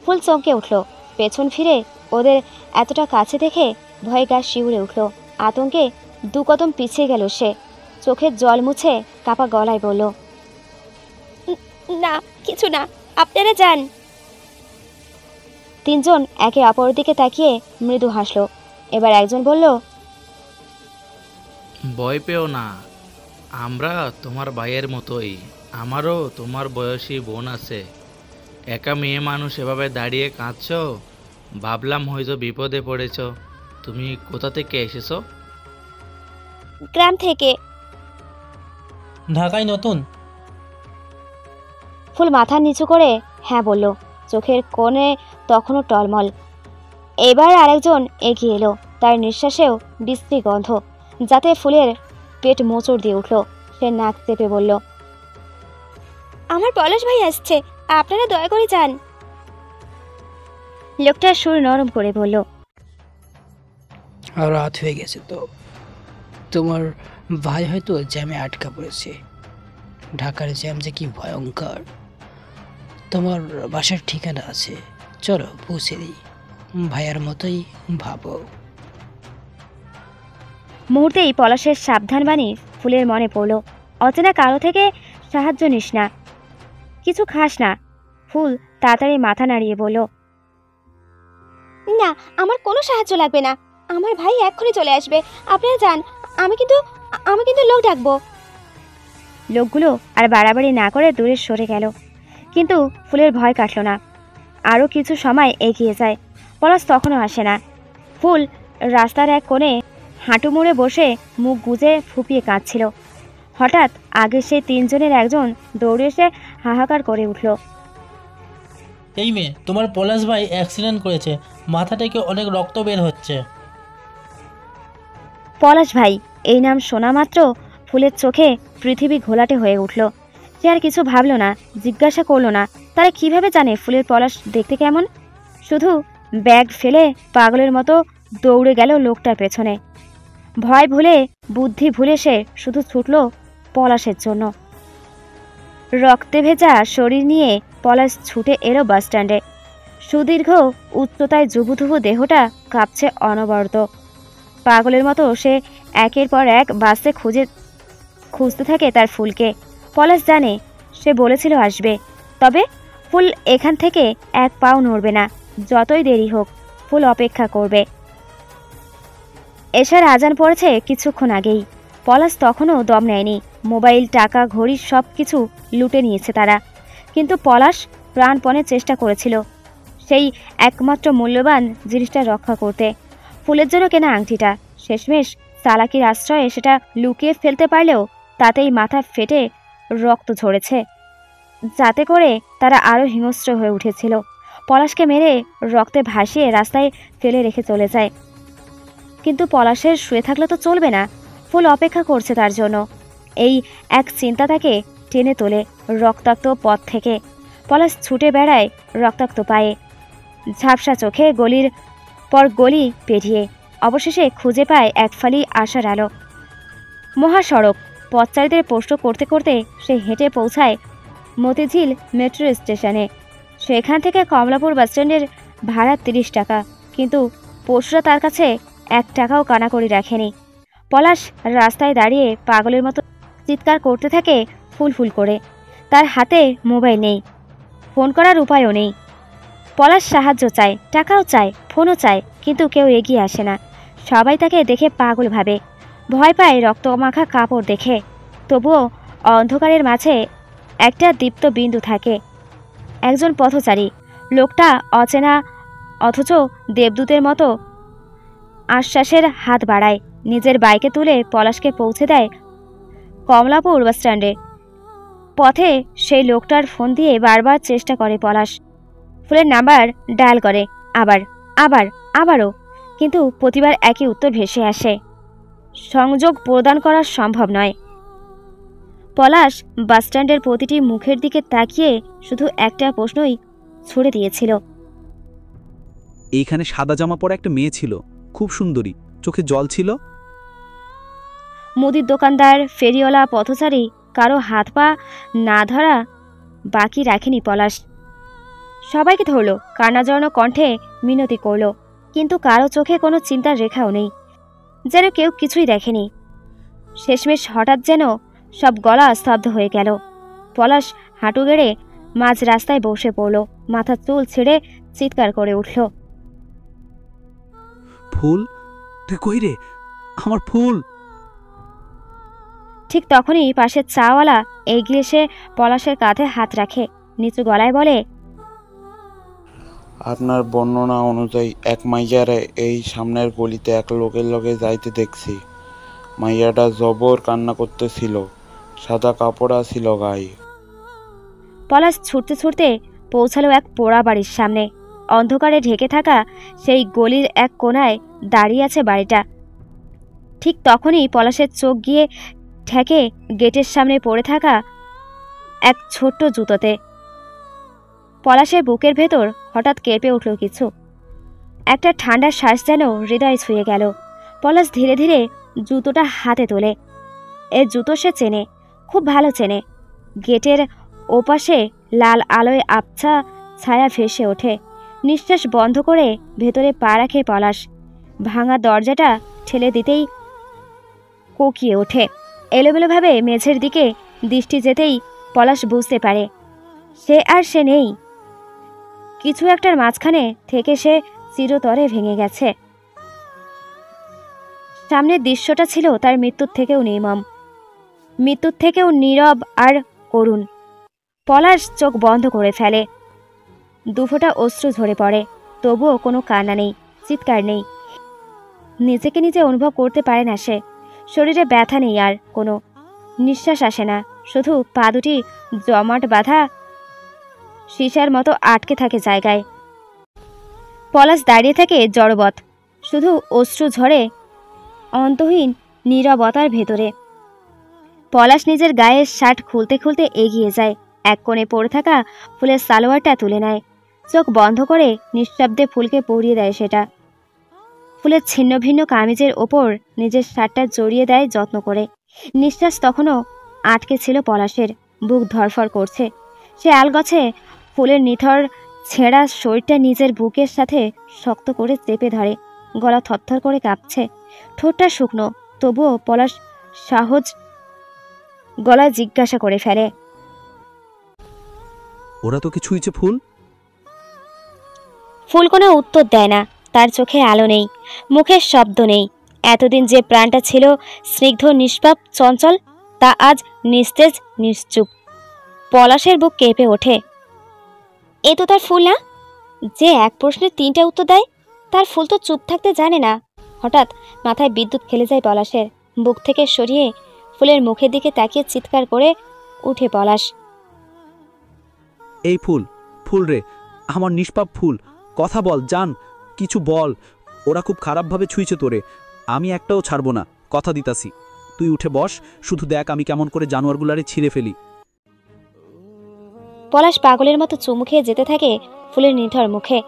ফুল চমকে উঠল। পেছন ফিরে ওদের এতটা কাছে দেখে ভয়ে গা শিউরে উঠল। আতঙ্কে 2 কদম পিছিয়ে গেল সে। চোখের জল মুছে কাপা গলায় বলল, না, কিছু না, আপনারা যান। 3 জন একে অপরের দিকে তাকিয়ে মৃদু হাসল। এবার একজন বলল, ভয় পেও না, আমরা তোমার ভাইয়ের মতোই। আমারও তোমার বয়সী বোন আছে। একা মেয়ে মানুষ এভাবে দাঁড়িয়ে কাঁদছো, ভাবলাম হয়তো বিপদে পড়েছ। তুমি কোথা থেকে এসেছো? গ্রাম থেকে। ঢাকায় নতুন? ফুল মাথা নিচু করে হ্যাঁ বলল। চোখের কোণে তখনও টলমল। এবার আরেকজন এগিয়ে এলো। তার নিঃশ্বাসেও বিশ্রী গন্ধ, যাতে ফুলের পেট মোচড় দিয়ে উঠল। সে নাক চেপে বলল, আমার পলাশ ভাই আসছে, আপনারা দয়া করে যান। লোকটার সুর নরম করে বলল, আর রাত হয়ে গেছে তো, তোমার ভাই হয়তো জ্যামে আটকা পড়েছে। ঢাকার জ্যাম যে কি ভয়ঙ্কর। তোমার বাসার ঠিকানা আছে, চলো পৌঁছে দিই। ভাইয়ার মতোই ভাবো। মুহূর্তেই পলাশের সাবধান বাণী ফুলের মনে পড়ল। অচেনা কারো থেকে সাহায্য নিস না, কিছু খাস না। ফুল তাড়াতাড়ি মাথা নাড়িয়ে বলল, না, আমার কোনো সাহায্য লাগবে না। আমার ভাই এক্ষুনি চলে আসবে, আপনারা যান। আমি কিন্তু লোক ডাকবো। লোকগুলো আর বাড়াবাড়ি না করে দূরে সরে গেল। কিন্তু ফুলের ভয় কাটল না। আরও কিছু সময় এগিয়ে যায়। পলাশ তখনও আসে না। ফুল রাস্তার এক কোণে হাঁটু মুড়ে বসে মুখ গুজে ফুপিয়ে কাঁদছিল। হঠাৎ আগে সেই 3 জনের একজন দৌড়ে এসে হাহাকার করে উঠল, এই মেয়ে, তোমার পলাশ ভাই অ্যাক্সিডেন্ট করেছে, মাথা থেকে অনেক রক্ত বের হচ্ছে। পলাশ ভাই এই নাম শোনা মাত্র ফুলের চোখে পৃথিবী ঘোলাটে হয়ে উঠল। সে আর কিছু ভাবল না, জিজ্ঞাসা করলো না তারা কিভাবে জানে ফুলের পলাশ দেখতে কেমন। শুধু ব্যাগ ফেলে পাগলের মতো দৌড়ে গেল লোকটার পেছনে। ভয় ভুলে বুদ্ধি ভুলে সে শুধু ছুটল পলাশের জন্য। রক্তে ভেজা শরীর নিয়ে পলাশ ছুটে এলো বাসস্ট্যান্ডে। সুদীর্ঘ উচ্চতায় জুবুথুবু দেহটা কাঁপছে অনবরত। পাগলের মতো সে একের পর এক বাসে খুঁজতে থাকে তার ফুলকে। পলাশ জানে সে বলেছিল আসবে, তবে ফুল এখান থেকে এক পাও নড়বে না। যতই দেরি হোক ফুল অপেক্ষা করবে। এশার আজান পড়েছে কিছুক্ষণ আগেই। পলাশ তখনও দম নেয়নি। মোবাইল, টাকা, ঘড়ি সব কিছু লুটে নিয়েছে তারা। কিন্তু পলাশ প্রাণপণে চেষ্টা করেছিল সেই একমাত্র মূল্যবান জিনিসটা রক্ষা করতে। ফুলের জন্য কেনা আংটিটা। শেষমেশ চালাকির আশ্রয়ে সেটা লুকিয়ে ফেলতে পারলেও তাতেই মাথা ফেটে রক্ত ঝরেছে, যাতে করে তারা আরও হিংস্র হয়ে উঠেছিল। পলাশকে মেরে রক্তে ভাসিয়ে রাস্তায় ফেলে রেখে চলে যায়। কিন্তু পলাশের শুয়ে থাকলে তো চলবে না। ফুল অপেক্ষা করছে তার জন্য। এই এক চিন্তা তাকে টেনে তোলে রক্তাক্ত পথ থেকে। পলাশ ছুটে বেড়ায় রক্তাক্ত পায়ে, ঝাপসা চোখে গলির পর গলি পেরিয়ে অবশেষে খুঁজে পায় এক ফালি আশার আলো। মহাসড়ক। পথচারীদের প্রশ্ন করতে করতে সে হেঁটে পৌঁছায় মতিঝিল মেট্রো স্টেশনে। সেখান থেকে কমলাপুর বাসস্ট্যান্ডের ভাড়া 30 টাকা, কিন্তু পশুরা তার কাছে 1 টাকাও কানাকড়ি রাখেনি। পলাশ রাস্তায় দাঁড়িয়ে পাগলের মতো চিৎকার করতে থাকে ফুল ফুল করে। তার হাতে মোবাইল নেই, ফোন করার উপায়ও নেই। পলাশ সাহায্য চায়, টাকাও চায়, ফোনও চায়, কিন্তু কেউ এগিয়ে আসে না। সবাই তাকে দেখে পাগল ভাবে, ভয় পায় রক্তমাখা কাপড় দেখে। তবুও অন্ধকারের মাঝে একটা দীপ্ত বিন্দু থাকে, একজন পথচারী। লোকটা অচেনা, অথচ দেবদূতের মতো আশ্বাসের হাত বাড়ায়। নিজের বাইকে তুলে পলাশকে পৌঁছে দেয় কমলাপুর বাসস্ট্যান্ডে। পথে সেই লোকটার ফোন দিয়ে বারবার চেষ্টা করে পলাশ। ফুলের নাম্বার ডায়াল করে, আবারও, কিন্তু প্রতিবার একই উত্তর ভেসে আসে। সংযোগ প্রদান করা সম্ভব নয়। পলাশ বাসস্ট্যান্ডের প্রতিটি মুখের দিকে তাকিয়ে শুধু একটা প্রশ্নই ছুড়ে দিয়েছিল। এইখানে সাদা জামা পরা একটা মেয়ে ছিল, খুব সুন্দরী, চোখে জল ছিল। মুদির দোকানদার, ফেরিওয়ালা, পথচারী, কারো হাত পা না ধরা বাকি রাখেনি পলাশ। সবাইকে ধরল, কান্নাজড়ানো কণ্ঠে মিনতি করল, কিন্তু কারো চোখে কোনো চিন্তার রেখাও নেই, যেন কেউ কিছুই দেখেনি। শেষমেশ হঠাৎ যেন সব গলা স্তব্ধ হয়ে গেল। পলাশ হাঁটু গেড়ে মাঝ রাস্তায় বসে পড়ল, মাথার চুল ছেড়ে চিৎকার করে উঠল, ফুল, তুই কই রে, আমার ফুল! ঠিক তখনই পাশের চাওয়ালা এগিয়ে এসে পলাশের কাঁধে হাত রাখে, নিচু গলায় বলে, আপনার বর্ণনা অনুযায়ী এক মাইয়ারে এই সামনের গলিতে এক লোকের লগে যাইতে দেখছি। মাইয়াটা জবর কান্না করতেছিল, সাদা কাপড় ছিল গায়ে। পলাশ ছুটতে ছুটতে পৌঁছালো এক পোড়া বাড়ির সামনে। অন্ধকারে ঢেকে থাকা সেই গলির এক কোণায় দাঁড়িয়ে আছে বাড়িটা। ঠিক তখনই পলাশের চোখ গিয়ে ঠেকে গেটের সামনে পড়ে থাকা এক ছোট্ট জুতোতে। পলাশের বুকের ভেতর হঠাৎ কেঁপে উঠল কিছু, একটা ঠান্ডা শ্বাস যেন হৃদয় ছুঁয়ে গেল। পলাশ ধীরে ধীরে জুতোটা হাতে তোলে। এ জুতো সে চেনে, খুব ভালো চেনে। গেটের ওপাশে লাল আলোয় আবছা ছায়া ভেসে ওঠে। নিঃশ্বাস বন্ধ করে ভেতরে পা রাখে পলাশ। ভাঙা দরজাটা ঠেলে দিতেই কোকিয়ে ওঠে। এলোমেলোভাবে মেঝের দিকে দৃষ্টি যেতেই পলাশ বুঝতে পারে সে নেই। কিছু একটার মাঝখানে থেকে সে চিরতরে ভেঙে গেছে। সামনের দৃশ্যটা ছিল তার মৃত্যুর থেকেও নির্মম, মৃত্যুর থেকেও নীরব আর করুণ। পলাশ চোখ বন্ধ করে ফেলে, দুফোঁটা অশ্রু ঝরে পড়ে। তবুও কোনো কান্না নেই, চিৎকার নেই। নিজেকে নিজে অনুভব করতে পারে না সে। শরীরে ব্যথা নেই, আর কোনো নিঃশ্বাস আসে না। শুধু পা দুটি জমাট বাঁধা সীসার মতো আটকে থাকে জায়গায়। পলাশ দাঁড়িয়ে থাকে জড়বৎ, শুধু অশ্রু ঝরে অন্তহীন নীরবতার ভেতরে। পলাশ নিজের গায়ের শার্ট খুলতে খুলতে এগিয়ে যায়, এক কোণে পড়ে থাকা ফুলের সালোয়ারটা তুলে নেয়। চোখ বন্ধ করে নিঃশব্দে ফুলকে পরিয়ে দেয় সেটা। ফুলের ছিন্ন ভিন্ন কামিজের ওপর নিজের শার্টটা জড়িয়ে দেয় যত্ন করে। নিঃশ্বাস তখনও আটকে ছিল পলাশের, বুক ধরফর করছে। সে আলগছে ফুলের নিথর ছেঁড়া শরীরটা নিজের বুকের সাথে শক্ত করে চেপে ধরে। গলা থরথর করে কাঁপছে, ঠোঁটটা শুকনো। তবুও পলাশ সহজ গলায় জিজ্ঞাসা করে ফেলে, ওরা তোকে ছুঁয়েছে ফুল? ফুল কোনো উত্তর দেয় না। তার চোখে আলো নেই, মুখের শব্দ নেই। এতদিন যে প্রাণটা ছিল স্নিগ্ধ, নিষ্পাপ, চঞ্চল, তা আজ নিস্তেজ, নিশ্চুপ। পলাশের বুক কেঁপে ওঠে। এ তো তার ফুল না, যে এক প্রশ্নের তিনটা উত্তর দেয়। তার ফুল তো চুপ থাকতে জানে না। হঠাৎ মাথায় বিদ্যুৎ খেলে যায় পলাশের। বুক থেকে সরিয়ে ফুলের মুখের দিকে তাকিয়ে চিৎকার করে উঠে পলাশ, এই ফুল, ফুল রে, আমার নিষ্পাপ ফুল, কথা বল, জান, কিছু বল। ওরা খুব খারাপভাবে ছুঁয়েছে তোরে, আমি একটাও ছাড়বো না, কথা দিতাছি। তুই উঠে বস, শুধু দেখ আমি কেমন করে জানোয়ারগুলারে ছিঁড়ে ফেলি। পলাশ পাগলের মতো চুমু খেয়ে যেতে থাকে ফুলের নিথর মুখে।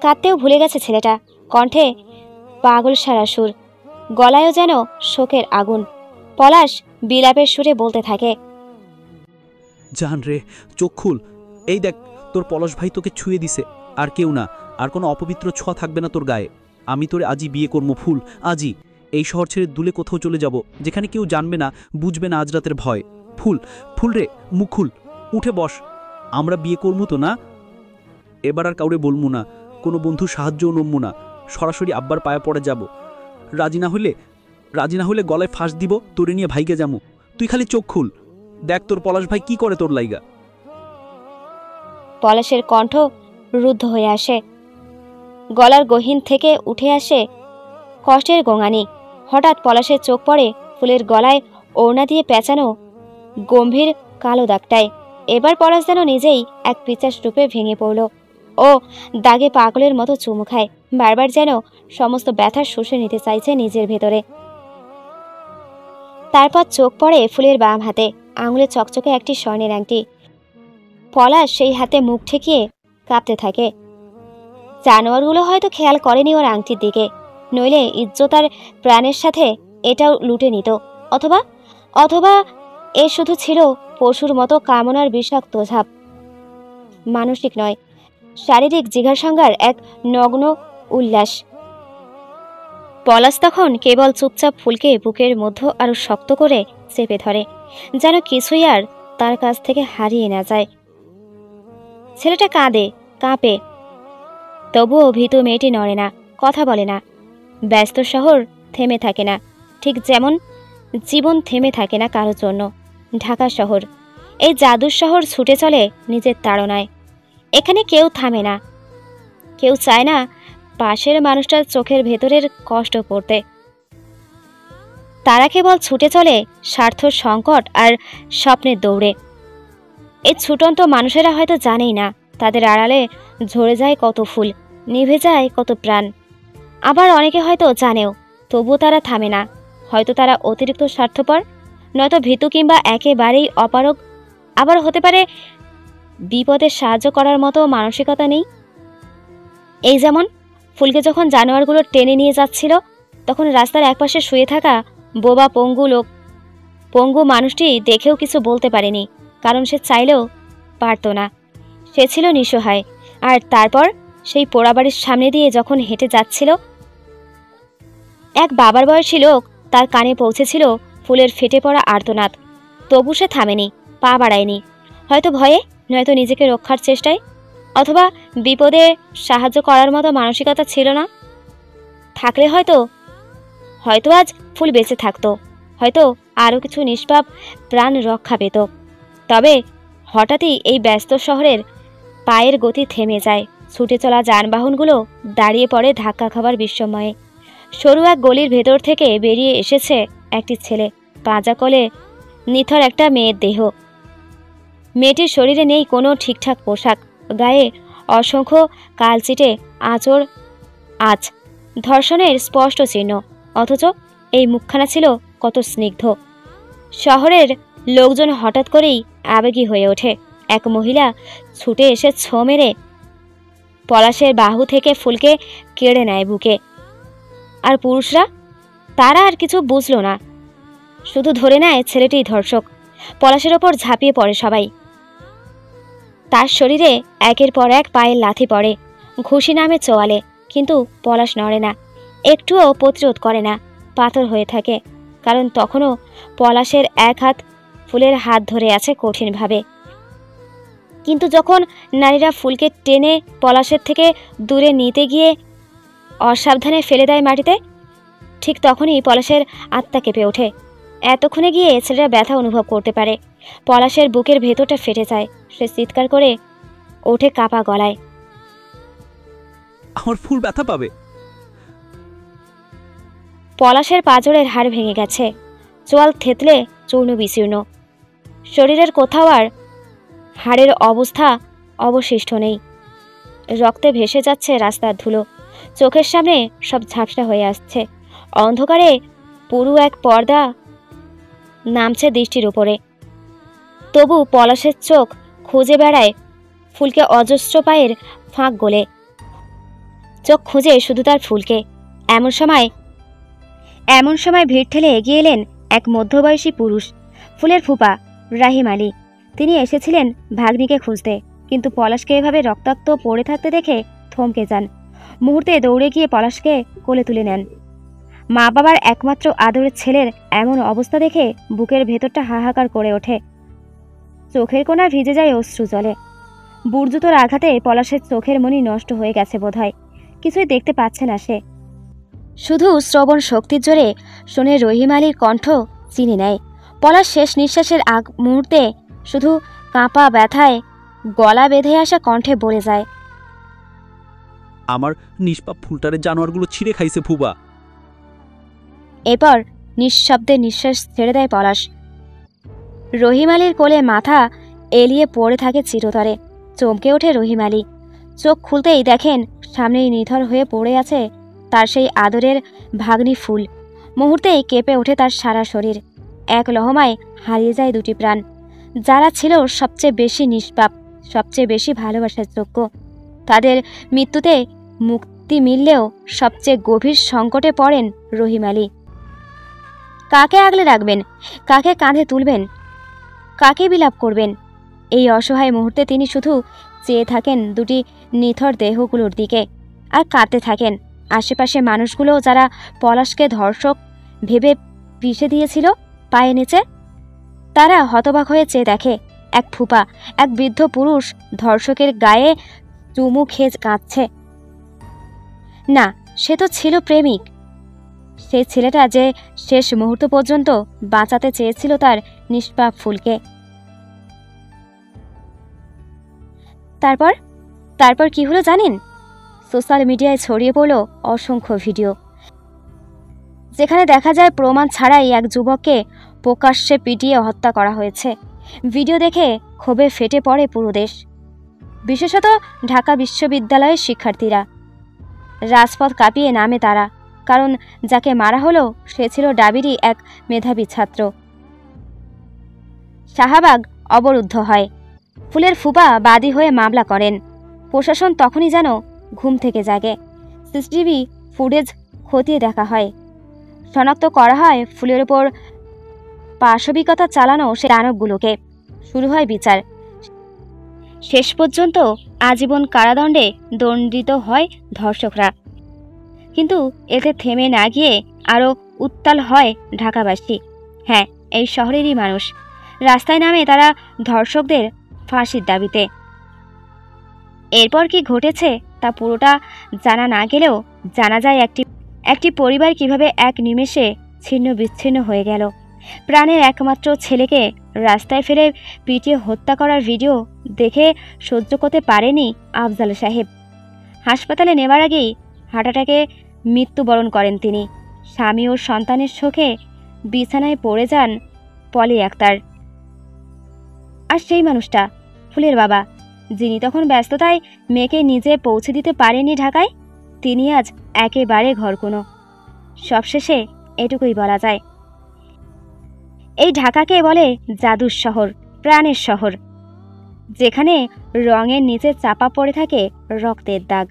কাঁদতেও ভুলে গেছে ছেলেটা। কণ্ঠে পাগল সারা সুর, গলায়ও যেন শোকের আগুন। পলাশ বিলাপের সুরে বলতে থাকে, জান রে, চোখ খুল, এই দেখ তোর পলাশ ভাই তোকে ছুঁয়ে দিছে, আর কেউ না, আর কোনো অপবিত্র ছোঁয়া থাকবে না তোর গায়ে। আমি তোরে আজই বিয়ে করবো ফুল, আজই। এই শহর ছেড়ে দূরে কোথাও চলে যাব, যেখানে কেউ জানবে না, বুঝবে না আজ রাতের ভয়। ফুল, ফুল রে, মুখ খুল, উঠে বস, আমরা বিয়ে করবো তো না? এবার আর কাউরে বলবো না, কোনো বন্ধুর সাহায্যও নমবো না, সরাসরি আব্বার পায়ে পড়ে যাব। রাজি না হলে গলায় ফাঁস দিব, তোরে নিয়ে ভাইকে যামু। তুই খালি চোখ খুল, দেখ তোর পলাশ ভাই কি করে তোর লাইগা। পলাশের কণ্ঠ রুদ্ধ হয়ে আসে, গলার গহীন থেকে উঠে আসে কষ্টের গোঙানি। হঠাৎ পলাশের চোখ পড়ে ফুলের গলায় ওড়না দিয়ে পেঁচানো গম্ভীর কালো দাগটায়। এবার পলাশ যেন নিজেই এক পিচাস রূপে ভেঙে পড়ল। ও দাগে পাগলের মতো চুমু খায়, বারবার যেন সমস্ত ব্যথা শুষে নিতে চাইছে নিজের ভেতরে। তারপর চোখ পড়ে ফুলের বাম হাতে, আঙুলে চকচকে একটি স্বর্ণের আংটি। পলাশ সেই হাতে মুখ ঠেকিয়ে কাঁপতে থাকে। জানোয়ারগুলো হয়তো খেয়াল করেনি ওর আংটির দিকে, নইলে ইজ্জত আর প্রাণের সাথে এটাও লুটে নিত। অথবা অথবা এ শুধু ছিল পশুর মতো কামনার বিষাক্ত ঝাপ, মানসিক নয়, শারীরিক জিঘার এক নগ্ন উল্লাস। পলাশ তখন কেবল চুপচাপ ফুলকে বুকের মধ্য আরো শক্ত করে চেপে ধরে, যেন কিছুই আর তার কাছ থেকে হারিয়ে না যায়। ছেলেটা কাঁপে, তবুও ভীতু মেয়েটি নড়ে না, কথা বলে না। ব্যস্ত শহর থেমে থাকে না, ঠিক যেমন জীবন থেমে থাকে না কারোর জন্য। ঢাকা শহর, এই জাদুর শহর ছুটে চলে নিজের তাড়নায়। এখানে কেউ থামে না, কেউ চায় না পাশের মানুষটার চোখের ভেতরের কষ্ট পড়তে। তারা কেবল ছুটে চলে স্বার্থ, সংকট আর স্বপ্নের দৌড়ে। এই ছুটন্ত মানুষেরা হয়তো জানেই না তাদের আড়ালে ঝরে যায় কত ফুল, নিভে যায় কত প্রাণ। আবার অনেকে হয়তো জানেও, তবুও তারা থামে না। হয়তো তারা অতিরিক্ত স্বার্থপর, নয়তো ভীতু কিংবা একেবারেই অপারগ। আবার হতে পারে বিপদে সাহায্য করার মতো মানসিকতা নেই। এই যেমন ফুলকে যখন জানোয়ারগুলো টেনে নিয়ে যাচ্ছিল, তখন রাস্তার একপাশে শুয়ে থাকা বোবা পঙ্গু মানুষটি দেখেও কিছু বলতে পারেনি, কারণ সে চাইলেও পারত না। সে ছিল নিঃসহায়। আর তারপর সেই পোড়াবাড়ির সামনে দিয়ে যখন হেঁটে যাচ্ছিল, এক বাবার বয়সী লোক তার কানে পৌঁছেছিল ফুলের ফেটে পড়া আর্তনাদ। তবু সে থামেনি, পা বাড়ায়নি। হয়তো ভয়ে, নয়তো নিজেকে রক্ষার চেষ্টায়, অথবা বিপদে সাহায্য করার মতো মানসিকতা ছিল না। থাকলে হয়তো আজ ফুল বেঁচে থাকতো, হয়তো আরও কিছু নিষ্পাপ প্রাণ রক্ষা পেত। তবে হঠাৎই এই ব্যস্ত শহরের পায়ের গতি থেমে যায়। ছুটে চলা যানবাহনগুলো দাঁড়িয়ে পড়ে ধাক্কা খাবার বিস্ময়ে। সরু এক গলির ভেতর থেকে বেরিয়ে এসেছে একটি ছেলে, পাঁজা কলে নিথর একটা মেয়ের দেহ। মেয়েটির শরীরে নেই কোনো ঠিকঠাক পোশাক, গায়ে অসংখ্য কালচিটে আঁচড়, ধর্ষণের স্পষ্ট চিহ্ন। অথচ এই মুখখানা ছিল কত স্নিগ্ধ। শহরের লোকজন হঠাৎ করেই আবেগী হয়ে ওঠে। এক মহিলা ছুটে এসে ছো মেরে পলাশের বাহু থেকে ফুলকে কেড়ে নেয় বুকে। আর পুরুষরা, তারা আর কিছু বুঝল না, শুধু ধরে নেয় ছেলেটিই ধর্ষক। পলাশের ওপর ঝাঁপিয়ে পড়ে সবাই। তার শরীরে একের পর এক পায়ের লাথি পড়ে, ঘুষি নামে চোয়ালে, কিন্তু পলাশ নড়ে না, একটুও প্রতিরোধ করে না, পাথর হয়ে থাকে। কারণ তখনও পলাশের এক হাত ফুলের হাত ধরে আছে কঠিনভাবে। কিন্তু যখন নারীরা ফুলকে টেনে পলাশের থেকে দূরে নিতে গিয়ে অসাবধানে ফেলে দেয় মাটিতে, ঠিক তখনই পলাশের আত্মা কেঁপে ওঠে। এতক্ষণে গিয়ে ছেলেরা ব্যথা অনুভব করতে পারে। পলাশের বুকের ভেতরটা ফেটে যায়। সে চিৎকার করে ওঠে কাপা গলায়, আমার ফুল ব্যথা পাবে। পলাশের পাঁজরের হাড় ভেঙে গেছে, চোয়াল থেতলে চূর্ণ বিচূর্ণ। শরীরের কোথাও আর হাড়ের অবস্থা অবশিষ্ট নেই। রক্তে ভেসে যাচ্ছে রাস্তার ধুলো, চোখের সামনে সব ঝাপসা হয়ে আসছে। অন্ধকারে পুরো এক পর্দা নামছে দৃষ্টির উপরে। তবু পলাশের চোখ খুঁজে বেড়ায় ফুলকে অজস্র পায়ের ফাঁক গলে। চোখ খুঁজে শুধু তার ফুলকে। এমন সময় ভিড় ঠেলে এগিয়ে এলেন এক মধ্যবয়সী পুরুষ, ফুলের ফুপা রাহিম আলী। তিনি এসেছিলেন ভাগ্নিকে খুঁজতে, কিন্তু পলাশকে এভাবে রক্তাক্ত পড়ে থাকতে দেখে থমকে যান। মুহূর্তে দৌড়ে গিয়ে পলাশকে কোলে তুলে নেন। মা বাবার একমাত্র আদরের ছেলের এমন অবস্থা দেখে বুকের ভেতরটা হাহাকার করে ওঠে। চোখের কোণা ভিজে যায় অশ্রু জলে। বুটজুতোর আঘাতে পলাশের চোখের মনি নষ্ট হয়ে গেছে বোধহয়, কিছুই দেখতে পাচ্ছে না সে। শুধু শ্রবণ শক্তির জোরে শোনে রহিম আলীর কণ্ঠ চিনে নেয়। পলাশ শেষ নিঃশ্বাসের আগ মুহূর্তে শুধু কাঁপা ব্যথায় গলা বেঁধে আসা কণ্ঠে বলে যায়, আমার নিষ্পাপ ফুলটারে জানোয়ারগুলো ছিঁড়ে খাইছে ফুবা। এরপর নিঃশব্দে নিঃশ্বাস ছেড়ে দেয় পলাশ। রহিম আলীর কোলে মাথা এলিয়ে পড়ে থাকে চিরতরে। চমকে ওঠে রহিম আলী। চোখ খুলতেই দেখেন সামনেই নিথর হয়ে পড়ে আছে তার সেই আদরের ভাগ্নি ফুল। মুহূর্তেই কেঁপে ওঠে তার সারা শরীর। এক লহমায় হারিয়ে যায় দুটি প্রাণ, যারা ছিল সবচেয়ে বেশি নিষ্পাপ, সবচেয়ে বেশি ভালোবাসার যোগ্য। তাদের মৃত্যুতে মুক্তি মিললেও সবচেয়ে গভীর সংকটে পড়েন রহিম আলী। কাকে আগলে রাখবেন, কাকে কাঁধে তুলবেন, কাকে বিলাপ করবেন? এই অসহায় মুহূর্তে তিনি শুধু চেয়ে থাকেন দুটি নিথর দেহগুলোর দিকে, আর কাঁদতে থাকেন। আশেপাশে মানুষগুলো যারা পলাশকে ধর্ষক ভেবে পিষে দিয়েছিল পায়ে নিচে, তারা হতবাক হয়ে চেয়ে দেখে এক ফুপা, এক বৃদ্ধ পুরুষ ধর্ষকের গায়ে চুমু খেয়ে কাঁদছে। না, সে তো ছিল প্রেমিক, সেই ছেলেটা যে শেষ মুহূর্ত পর্যন্ত বাঁচাতে চেয়েছিল তার নিষ্পাপ ফুলকে। তারপর কি হলো জানেন? সোশ্যাল মিডিয়ায় ছড়িয়ে পড়ল অসংখ্য ভিডিও, যেখানে দেখা যায় প্রমাণ ছাড়াই এক যুবককে প্রকাশ্যে পিটিয়ে হত্যা করা হয়েছে। ভিডিও দেখে ক্ষোভে ফেটে পড়ে পুরো দেশ, বিশেষত ঢাকা বিশ্ববিদ্যালয়ের শিক্ষার্থীরা। রাজপথ কাঁপিয়ে নামে তারা, কারণ যাকে মারা হলো সে ছিল ডাবিরই এক মেধাবী ছাত্র। শাহবাগ অবরুদ্ধ হয়। ফুলের ফুপা বাদী হয়ে মামলা করেন। প্রশাসন তখনই যেন ঘুম থেকে জাগে। সিসিটিভি ফুটেজ খতিয়ে দেখা হয়, শনাক্ত করা হয় ফুলের ওপর পাশবিকতা চালানো সে দানবগুলোকে। শুরু হয় বিচার। শেষ পর্যন্ত আজীবন কারাদণ্ডে দণ্ডিত হয় ধর্ষকরা। কিন্তু এতে থেমে না গিয়ে আরও উত্তাল হয় ঢাকাবাসী। হ্যাঁ, এই শহরেরই মানুষ রাস্তায় নামে তারা ধর্ষকদের ফাঁসির দাবিতে। এরপর কি ঘটেছে তা পুরোটা জানা না গেলেও জানা যায় একটি পরিবার কিভাবে এক নিমেষে ছিন্ন বিচ্ছিন্ন হয়ে গেল। প্রাণের একমাত্র ছেলেকে রাস্তায় ফেলে পিটিয়ে হত্যা করার ভিডিও দেখে সহ্য করতে পারেনি আফজাল সাহেব। হাসপাতালে নেবার আগেই হার্ট অ্যাটাকে মৃত্যুবরণ করেন তিনি। স্বামী ও সন্তানের শোকে বিছানায় পড়ে যান পলি আক্তার। আর সেই মানুষটা ফুলের বাবা, যিনি তখন ব্যস্ততায় মেয়েকে নিজে পৌঁছে দিতে পারেনি ঢাকায়, তিনি আজ একেবারে ঘরকুনো। সবশেষে এটুকুই বলা যায়, এই ঢাকাকে বলে জাদুর শহর, প্রাণের শহর, যেখানে রঙের নিচে চাপা পড়ে থাকে রক্তের দাগ।